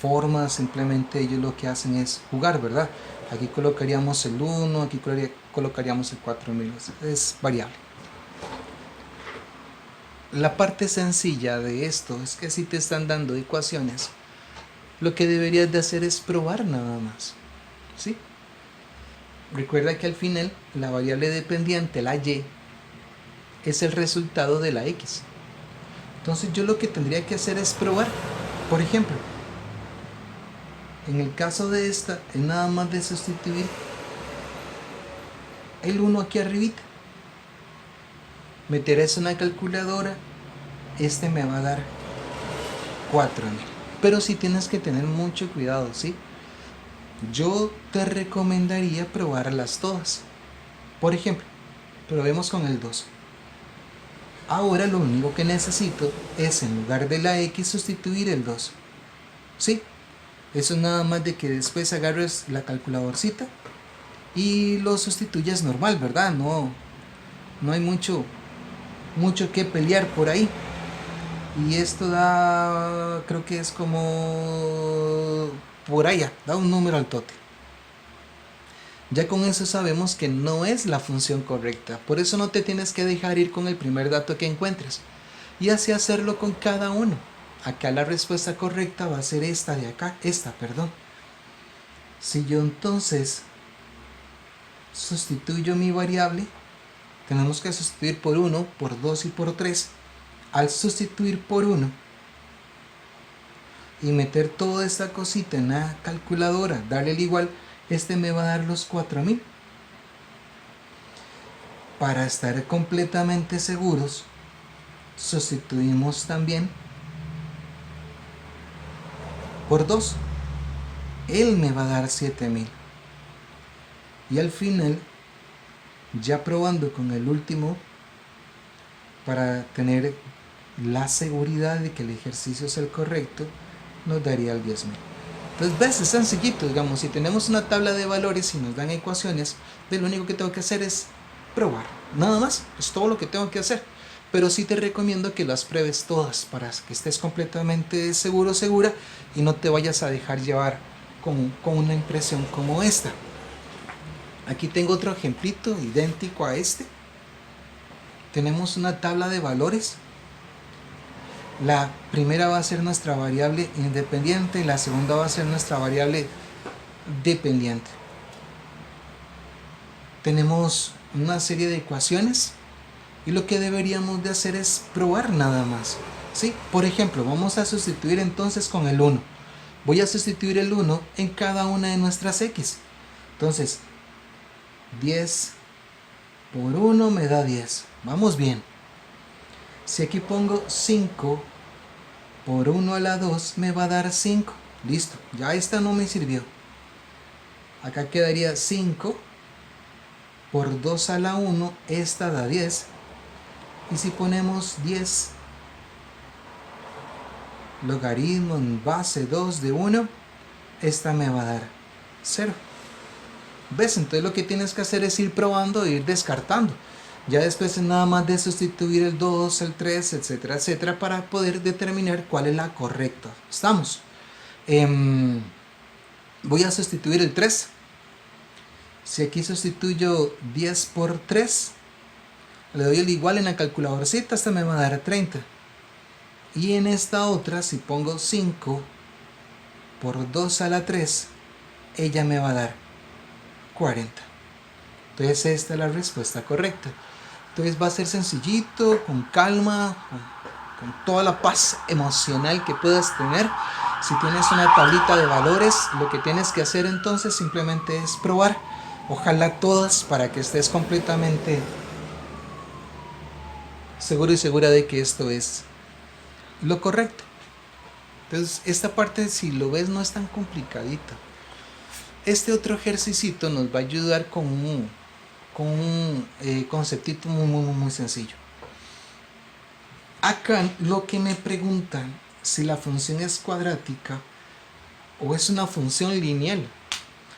formas. Simplemente ellos lo que hacen es jugar, ¿verdad? Aquí colocaríamos el 1, aquí colocaríamos el 4000, es variable. La parte sencilla de esto es que si te están dando ecuaciones, lo que deberías de hacer es probar nada más, ¿sí? Recuerda que al final la variable dependiente, la y, es el resultado de la x. Entonces yo lo que tendría que hacer es probar. Por ejemplo, en el caso de esta, es nada más de sustituir el 1 aquí arribita, meter eso en la calculadora, me va a dar 4000. Pero sí tienes que tener mucho cuidado, ¿sí? Yo te recomendaría probarlas todas. Por ejemplo, probemos con el 2. Ahora lo único que necesito es, en lugar de la x, sustituir el 2. ¿Sí? Eso es nada más de que después agarres la calculadorcita y lo sustituyas normal, ¿verdad? No No hay mucho que pelear por ahí. Y esto da, creo que es como por allá, da un número al tote. Ya con eso sabemos que no es la función correcta. Por eso no te tienes que dejar ir con el primer dato que encuentres. Y así hacerlo con cada uno. Acá la respuesta correcta va a ser esta de acá, perdón. Si yo entonces sustituyo mi variable, tenemos que sustituir por 1, por 2 y por 3. Al sustituir por 1 y meter toda esta cosita en la calculadora, darle el igual, este me va a dar los 4000. Para estar completamente seguros, sustituimos también por 2. Él me va a dar 7000. Y al final, ya probando con el último, para tener la seguridad de que el ejercicio es el correcto, nos daría el 10.000. Entonces, ves, es sencillito, digamos, si tenemos una tabla de valores y nos dan ecuaciones, lo único que tengo que hacer es probar. Nada más, es todo lo que tengo que hacer. Pero sí te recomiendo que las pruebes todas para que estés completamente seguro, segura, y no te vayas a dejar llevar con una impresión como esta. Aquí tengo otro ejemplito idéntico a este. Tenemos una tabla de valores. La primera va a ser nuestra variable independiente y la segunda va a ser nuestra variable dependiente. Tenemos una serie de ecuaciones y lo que deberíamos de hacer es probar nada más. ¿Sí? Por ejemplo, vamos a sustituir entonces con el 1. Voy a sustituir el 1 en cada una de nuestras x. Entonces, 10 por 1 me da 10. Vamos bien. Si aquí pongo 5 por 1 a la 2 me va a dar 5. Listo, ya esta no me sirvió. Acá quedaría 5 por 2 a la 1, esta da 10. Y si ponemos 10 logaritmo en base 2 de 1, esta me va a dar 0. ¿Ves? Entonces lo que tienes que hacer es ir probando e ir descartando. Ya después es nada más de sustituir el 2, el 3, etcétera, etcétera, para poder determinar cuál es la correcta. ¿Estamos? Voy a sustituir el 3. Si aquí sustituyo 10 por 3, le doy el igual en la calculadorcita, esta me va a dar 30. Y en esta otra, si pongo 5 por 2 a la 3, ella me va a dar 40. Entonces esta es la respuesta correcta. Entonces va a ser sencillito, con calma, con toda la paz emocional que puedas tener. Si tienes una tablita de valores, lo que tienes que hacer entonces simplemente es probar. Ojalá todas, para que estés completamente seguro y segura de que esto es lo correcto. Entonces esta parte, si lo ves, no es tan complicadita. Este otro ejercicio nos va a ayudar con un conceptito muy sencillo. Acá lo que me preguntan, si la función es cuadrática o es una función lineal.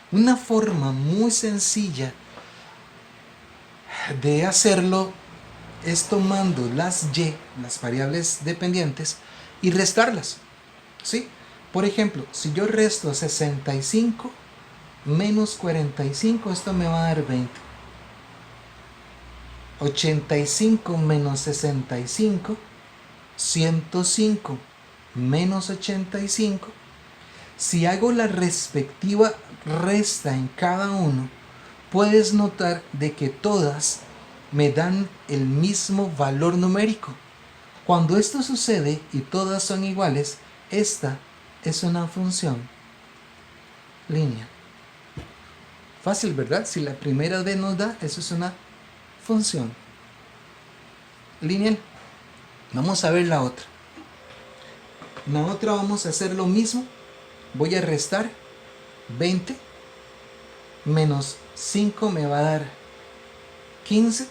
Una forma muy sencilla de hacerlo es tomando las y, las variables dependientes, y restarlas. ¿Sí? Por ejemplo, si yo resto 65 menos 45, esto me va a dar 20. 85 menos 65, 105 menos 85. Si hago la respectiva resta en cada uno, puedes notar de que todas me dan el mismo valor numérico. Cuando esto sucede y todas son iguales, esta es una función lineal. Fácil, ¿verdad? Si la primera vez nos da, eso es una función lineal. Vamos a ver la otra. En la otra vamos a hacer lo mismo. Voy a restar 20 menos 5 me va a dar 15.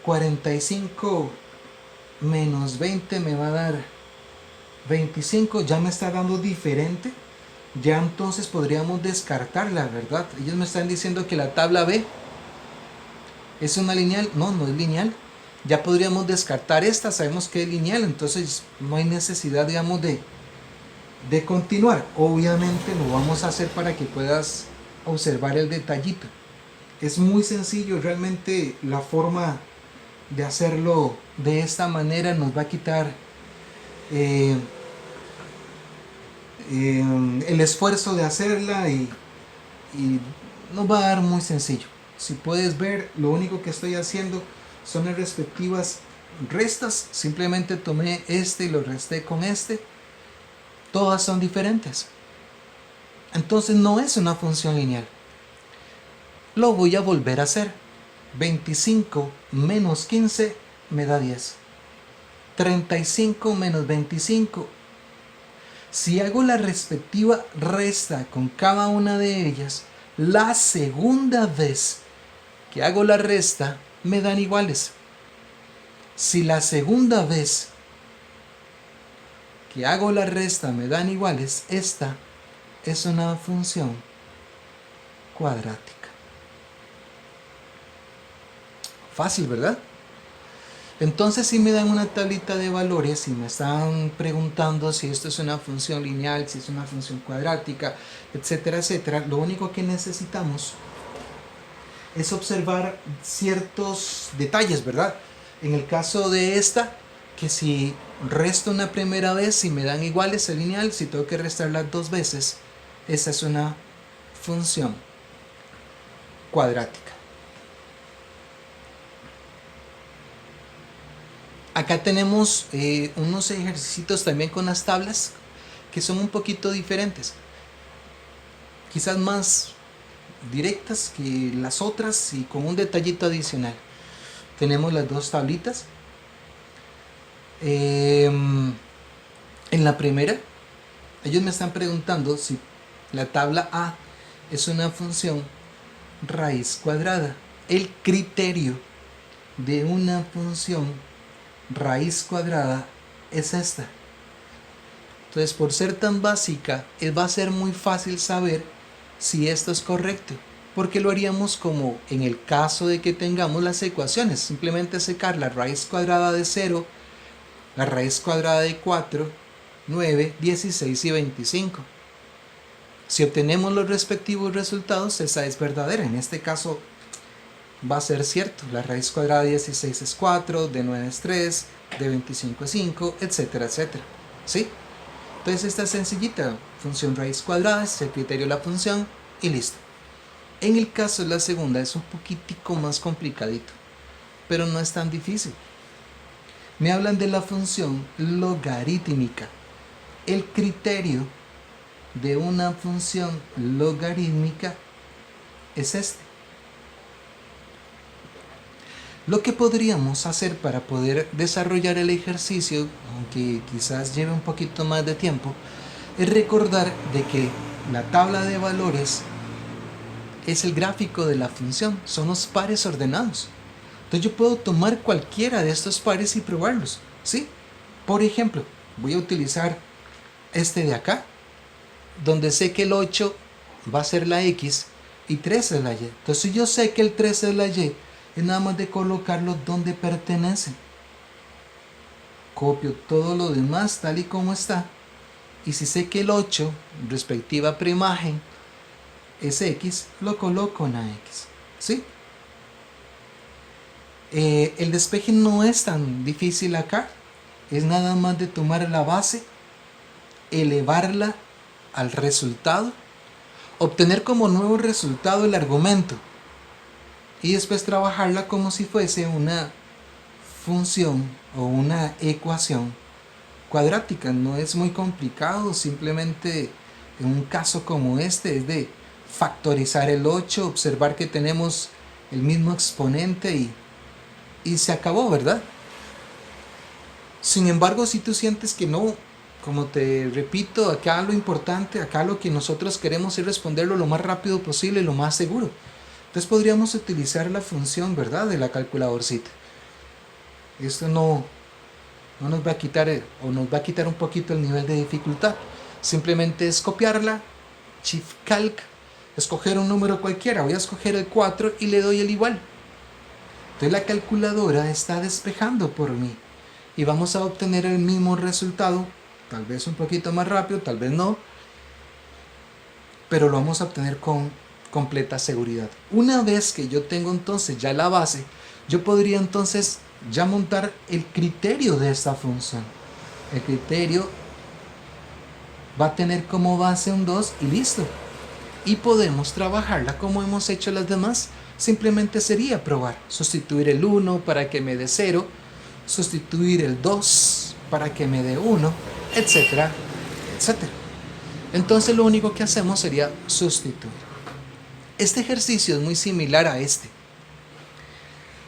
45 menos 20 me va a dar 25. Ya me está dando diferente. Ya entonces podríamos descartarla, ¿verdad? Ellos me están diciendo que la tabla B ¿Es una lineal? No, no es lineal. Ya podríamos descartar esta, sabemos que es lineal, entonces no hay necesidad, digamos, de continuar. Obviamente lo vamos a hacer para que puedas observar el detallito. Es muy sencillo, realmente la forma de hacerlo de esta manera nos va a quitar el esfuerzo de hacerla y nos va a dar muy sencillo. Si puedes ver, lo único que estoy haciendo son las respectivas restas. Simplemente tomé este y lo resté con este. Todas son diferentes. Entonces no es una función lineal. Lo voy a volver a hacer. 25 menos 15 me da 10. 35 menos 25. Si hago la respectiva resta con cada una de ellas, la segunda vez que hago la resta me dan iguales. Si la segunda vez que hago la resta me dan iguales, esta es una función cuadrática. Fácil, ¿verdad? Entonces, si me dan una tablita de valores y me están preguntando si esto es una función lineal, si es una función cuadrática, etcétera, etcétera, lo único que necesitamos es observar ciertos detalles, ¿verdad? En el caso de esta, que si resto una primera vez y me dan iguales es lineal, si tengo que restarla dos veces, esa es una función cuadrática. Acá tenemos unos ejercicios también con las tablas que son un poquito diferentes, quizás más directas que las otras y con un detallito adicional. Tenemos las dos tablitas. En la primera, ellos me están preguntando si la tabla A es una función raíz cuadrada. El criterio de una función raíz cuadrada es esta. Entonces, por ser tan básica, va a ser muy fácil saber si esto es correcto, porque lo haríamos como en el caso de que tengamos las ecuaciones, simplemente sacar la raíz cuadrada de 0, la raíz cuadrada de 4, 9, 16 y 25. Si obtenemos los respectivos resultados, esa es verdadera. En este caso va a ser cierto. La raíz cuadrada de 16 es 4, de 9 es 3, de 25 es 5, etcétera, etcétera. ¿Sí? Entonces esta es sencillita. Función raíz cuadrada, es el criterio de la función y listo. En el caso de la segunda es un poquitico más complicadito, pero no es tan difícil. Me hablan de la función logarítmica. El criterio de una función logarítmica es este. Lo que podríamos hacer para poder desarrollar el ejercicio, aunque quizás lleve un poquito más de tiempo, es recordar de que la tabla de valores es el gráfico de la función, son los pares ordenados. Entonces yo puedo tomar cualquiera de estos pares y probarlos, ¿sí? Por ejemplo, voy a utilizar este de acá, donde sé que el 8 va a ser la X y 3 es la Y. Entonces yo sé que el 3 es la Y, es nada más de colocarlo donde pertenece. Copio todo lo demás tal y como está. Y si sé que el 8, respectiva preimagen, es X, lo coloco en la X. ¿Sí? El despeje no es tan difícil acá. Es nada más de tomar la base, elevarla al resultado, obtener como nuevo resultado el argumento y después trabajarla como si fuese una función o una ecuación cuadrática. No es muy complicado, simplemente en un caso como este es de factorizar el 8, observar que tenemos el mismo exponente y se acabó, ¿verdad? Sin embargo, si tú sientes que no, como te repito, acá lo importante, acá lo que nosotros queremos es responderlo lo más rápido posible y lo más seguro. Entonces podríamos utilizar la función, ¿verdad?, de la calculadorcita. Esto no nos va a quitar o nos va a quitar un poquito el nivel de dificultad. Simplemente es copiarla, Shift Calc, escoger un número cualquiera. Voy a escoger el 4 y le doy el igual. Entonces la calculadora está despejando por mí y vamos a obtener el mismo resultado, tal vez un poquito más rápido, tal vez no, pero lo vamos a obtener con completa seguridad. Una vez que yo tengo entonces ya la base, yo podría entonces ya montar el criterio de esta función. El criterio va a tener como base un 2 y listo. Y podemos trabajarla como hemos hecho las demás. Simplemente sería probar, sustituir el 1 para que me dé 0, sustituir el 2 para que me dé 1, etcétera, etcétera. Entonces lo único que hacemos sería sustituir. Este ejercicio es muy similar a este.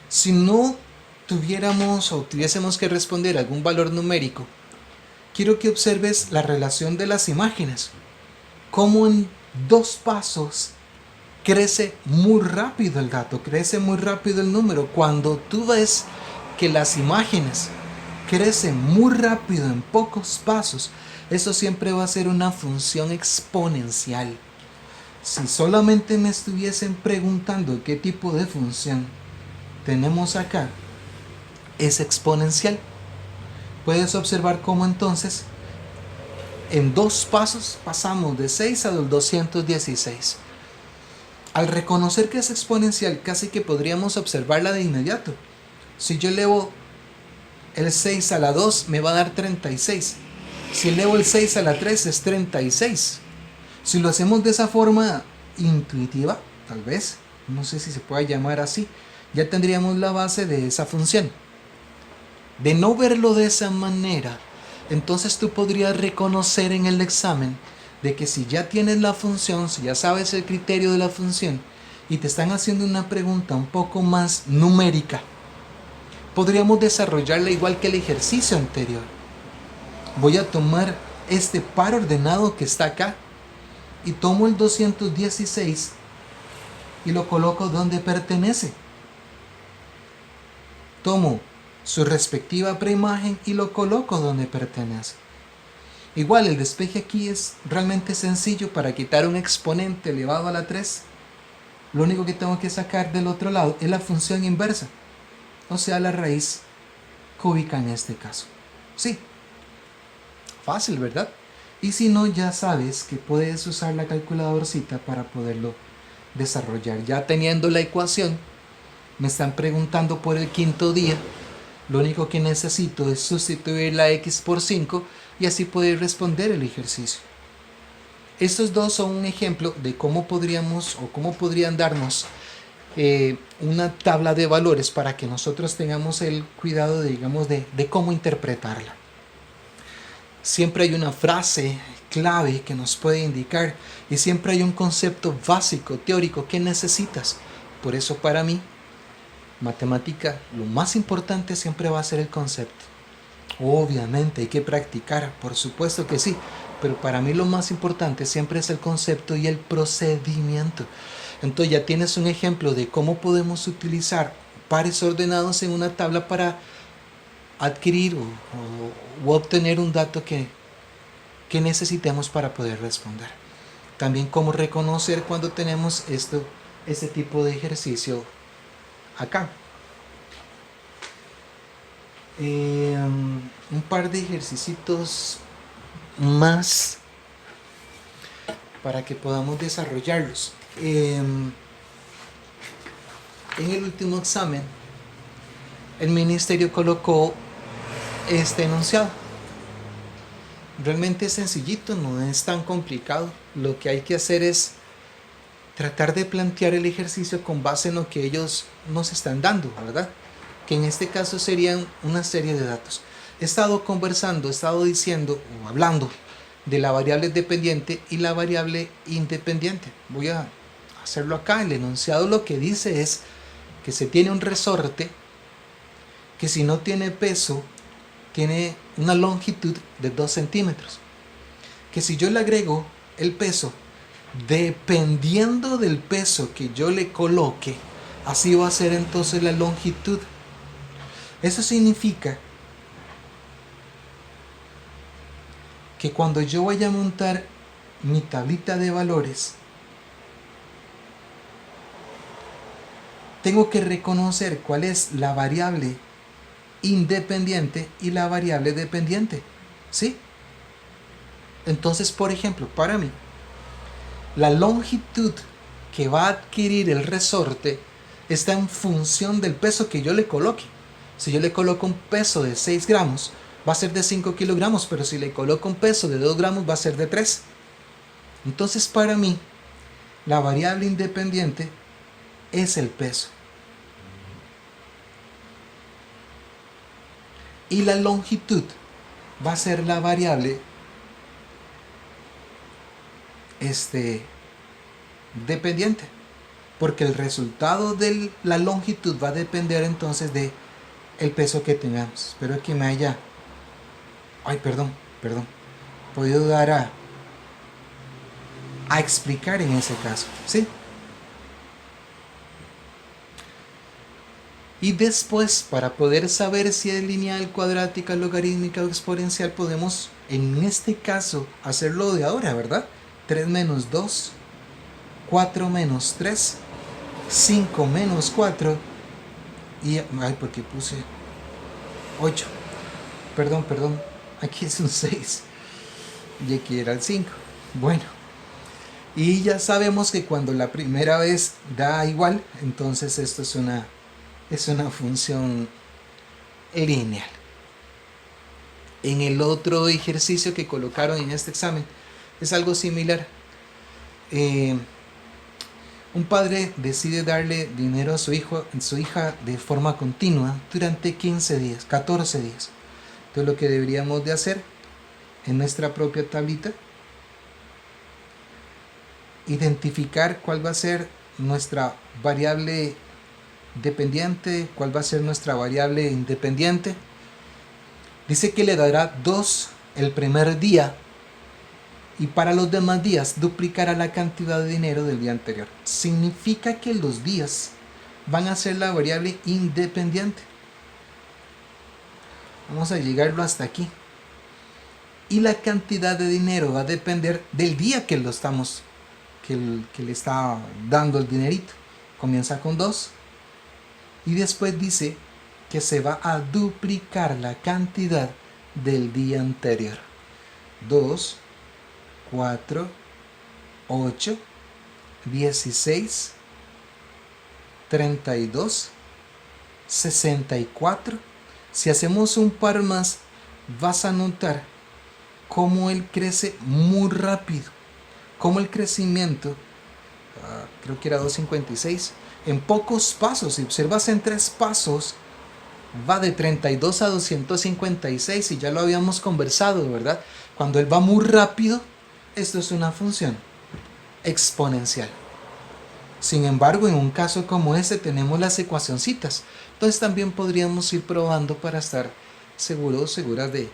Si no tuviéramos o tuviésemos que responder algún valor numérico, quiero que observes la relación de las imágenes. Cómo en 2 pasos crece muy rápido el dato, crece muy rápido el número. Cuando tú ves que las imágenes crecen muy rápido en pocos pasos, eso siempre va a ser una función exponencial. Si solamente me estuviesen preguntando qué tipo de función tenemos acá, es exponencial. Puedes observar cómo entonces en 2 pasos pasamos de 6 a los 216. Al reconocer que es exponencial, casi que podríamos observarla de inmediato. Si yo elevo el 6 a la 2, me va a dar 36. Si elevo el 6 a la 3, es 36. Si lo hacemos de esa forma intuitiva, tal vez, no sé si se puede llamar así, ya tendríamos la base de esa función. De no verlo de esa manera, entonces tú podrías reconocer en el examen de que si ya tienes la función, si ya sabes el criterio de la función y te están haciendo una pregunta un poco más numérica, podríamos desarrollarla igual que el ejercicio anterior. Voy a tomar este par ordenado que está acá y tomo el 216 y lo coloco donde pertenece. Tomo su respectiva preimagen y lo coloco donde pertenece. Igual el despeje aquí es realmente sencillo. Para quitar un exponente elevado a la 3, lo único que tengo que sacar del otro lado es la función inversa, o sea la raíz cúbica en este caso. Sí, fácil, ¿verdad? Y si no, ya sabes que puedes usar la calculadorcita para poderlo desarrollar. Ya teniendo la ecuación, me están preguntando por el 5.º día. Lo único que necesito es sustituir la x por 5 y así poder responder el ejercicio. Estos dos son un ejemplo de cómo podríamos o cómo podrían darnos una tabla de valores para que nosotros tengamos el cuidado, digamos, de cómo interpretarla. Siempre hay una frase clave que nos puede indicar y siempre hay un concepto básico, teórico que necesitas. Por eso para mí, matemática, lo más importante siempre va a ser el concepto. Obviamente hay que practicar, por supuesto que sí, pero para mí lo más importante siempre es el concepto y el procedimiento. Entonces ya tienes un ejemplo de cómo podemos utilizar pares ordenados en una tabla para adquirir o obtener un dato que necesitemos para poder responder. También cómo reconocer cuando tenemos este tipo de ejercicio acá. Un par de ejercicios más para que podamos desarrollarlos. En el último examen, el ministerio colocó este enunciado. Realmente es sencillito, no es tan complicado. Lo que hay que hacer es tratar de plantear el ejercicio con base en lo que ellos nos están dando, ¿verdad? Que en este caso serían una serie de datos. He estado conversando, he estado diciendo o hablando de la variable dependiente y la variable independiente. Voy a hacerlo acá. El enunciado lo que dice es que se tiene un resorte que si no tiene peso, tiene una longitud de 2 centímetros. Que si yo le agrego el peso, dependiendo del peso que yo le coloque, así va a ser entonces la longitud. Eso significa que cuando yo vaya a montar mi tablita de valores, tengo que reconocer cuál es la variable independiente y la variable dependiente. ¿Sí? Entonces, por ejemplo, para mí, la longitud que va a adquirir el resorte está en función del peso que yo le coloque. Si yo le coloco un peso de 6 gramos, va a ser de 5 kilogramos, pero si le coloco un peso de 2 gramos, va a ser de 3. Entonces, para mí, la variable independiente es el peso. Y la longitud va a ser la variable dependiente, porque el resultado de la longitud va a depender entonces de el peso que tengamos. Espero que me haya podido dar a explicar en ese caso, ¿sí? Y después, para poder saber si es lineal, cuadrática, logarítmica o exponencial, podemos en este caso hacerlo de ahora, ¿verdad? 3 menos 2, 4 menos 3, 5 menos 4 y... porque puse 8. Perdón, aquí es un 6 y aquí era el 5. Bueno, y ya sabemos que cuando la primera vez da igual, entonces esto es una función lineal. En el otro ejercicio que colocaron en este examen es algo similar. Un padre decide darle dinero a su hija de forma continua durante 15 días, 14 días. Entonces lo que deberíamos de hacer en nuestra propia tablita, identificar cuál va a ser nuestra variable dependiente, cuál va a ser nuestra variable independiente. Dice que le dará 2 el primer día y para los demás días duplicará la cantidad de dinero del día anterior. Significa que los días van a ser la variable independiente. Vamos a llegarlo hasta aquí. Y la cantidad de dinero va a depender del día que le está dando el dinerito. Comienza con 2 y después dice que se va a duplicar la cantidad del día anterior. 2, 4, 8, 16, 32, 64. Si hacemos un par más, vas a notar cómo él crece muy rápido. Cómo el crecimiento, creo que era 256, en pocos pasos, si observas en 3 pasos, va de 32 a 256 y ya lo habíamos conversado, ¿verdad? Cuando él va muy rápido, esto es una función exponencial. Sin embargo, en un caso como este tenemos las ecuacioncitas. Entonces también podríamos ir probando para estar seguros o seguras de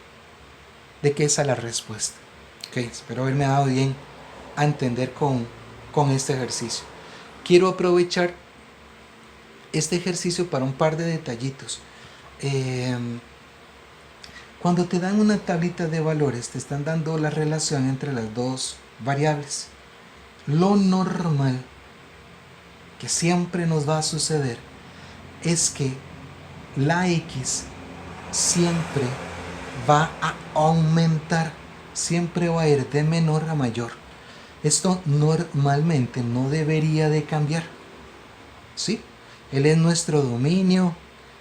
que esa es la respuesta. Ok, espero haberme dado bien a entender con este ejercicio. Quiero aprovechar este ejercicio para un par de detallitos. Cuando te dan una tablita de valores, te están dando la relación entre las dos variables. Lo normal que siempre nos va a suceder es que la X siempre va a aumentar, siempre va a ir de menor a mayor. Esto normalmente no debería de cambiar, ¿sí? Él es nuestro dominio,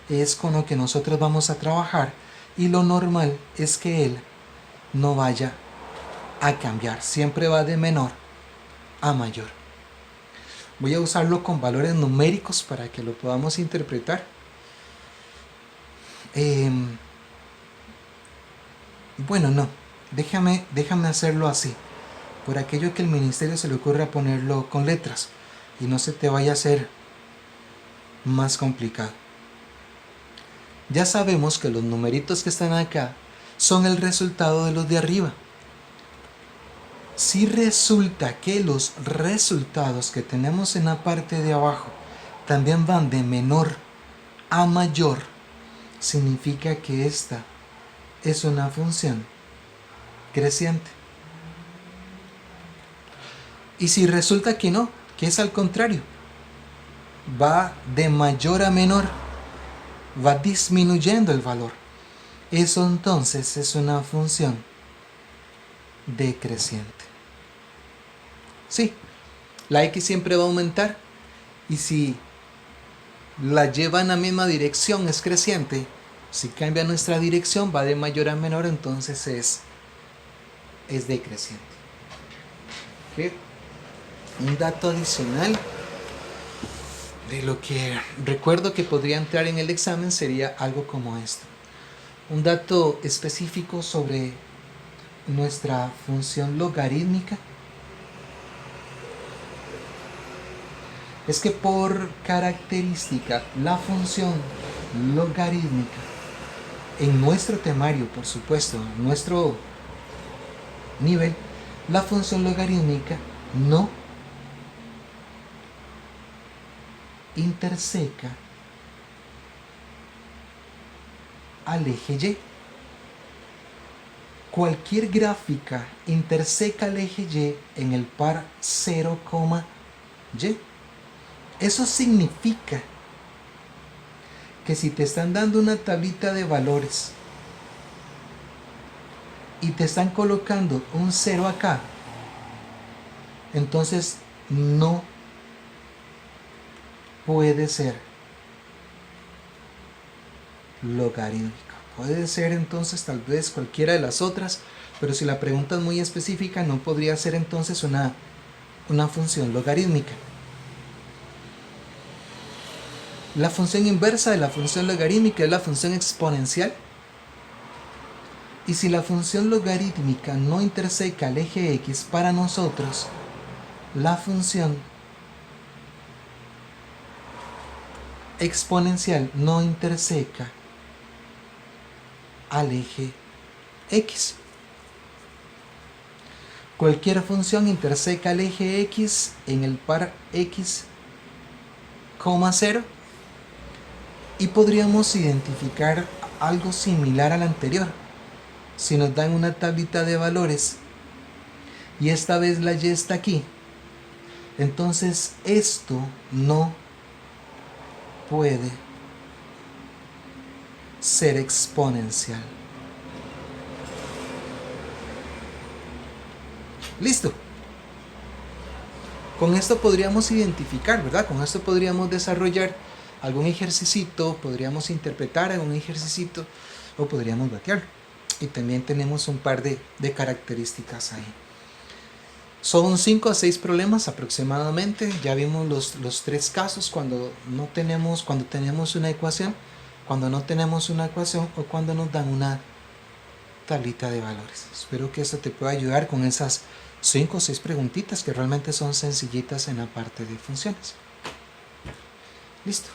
es con lo que nosotros vamos a trabajar y lo normal es que él no vaya a cambiar, siempre va de menor a mayor. Voy a usarlo con valores numéricos para que lo podamos interpretar. Bueno, no, déjame hacerlo así, por aquello que el ministerio se le ocurra ponerlo con letras y no se te vaya a hacer más complicado. Ya sabemos que los numeritos que están acá son el resultado de los de arriba. Si resulta que los resultados que tenemos en la parte de abajo también van de menor a mayor, significa que esta es una función creciente. Y si resulta que no, que es al contrario, va de mayor a menor, va disminuyendo el valor. Eso entonces es una función decreciente. Sí, la x siempre va a aumentar, y si la lleva en la misma dirección es creciente. Si cambia nuestra dirección, va de mayor a menor, entonces es decreciente. ¿Okay? Un dato adicional de lo que recuerdo que podría entrar en el examen sería algo como esto. Un dato específico sobre nuestra función logarítmica es que por característica la función logarítmica en nuestro temario, por supuesto, en nuestro nivel, la función logarítmica no interseca al eje Y. Cualquier gráfica interseca al eje Y en el par 0, Y. Eso significa que si te están dando una tablita de valores y te están colocando un 0 acá, entonces no puede ser logarítmica. Puede ser entonces tal vez cualquiera de las otras, pero si la pregunta es muy específica, no podría ser entonces una función logarítmica. La función inversa de la función logarítmica es la función exponencial. Y si la función logarítmica no interseca al eje X, para nosotros la función exponencial no interseca al eje X. Cualquier función interseca al eje X en el par X, 0, y podríamos identificar algo similar al anterior. Si nos dan una tablita de valores y esta vez la Y está aquí, entonces esto no puede ser exponencial. Listo. Con esto podríamos identificar, ¿verdad? Con esto podríamos desarrollar algún ejercicio, podríamos interpretar algún ejercicio o podríamos batearlo. Y también tenemos un par de características ahí. Son 5 a 6 problemas aproximadamente. Ya vimos los 3 casos cuando tenemos una ecuación, cuando no tenemos una ecuación o cuando nos dan una tablita de valores. Espero que esto te pueda ayudar con esas 5 o 6 preguntitas que realmente son sencillitas en la parte de funciones. Listo.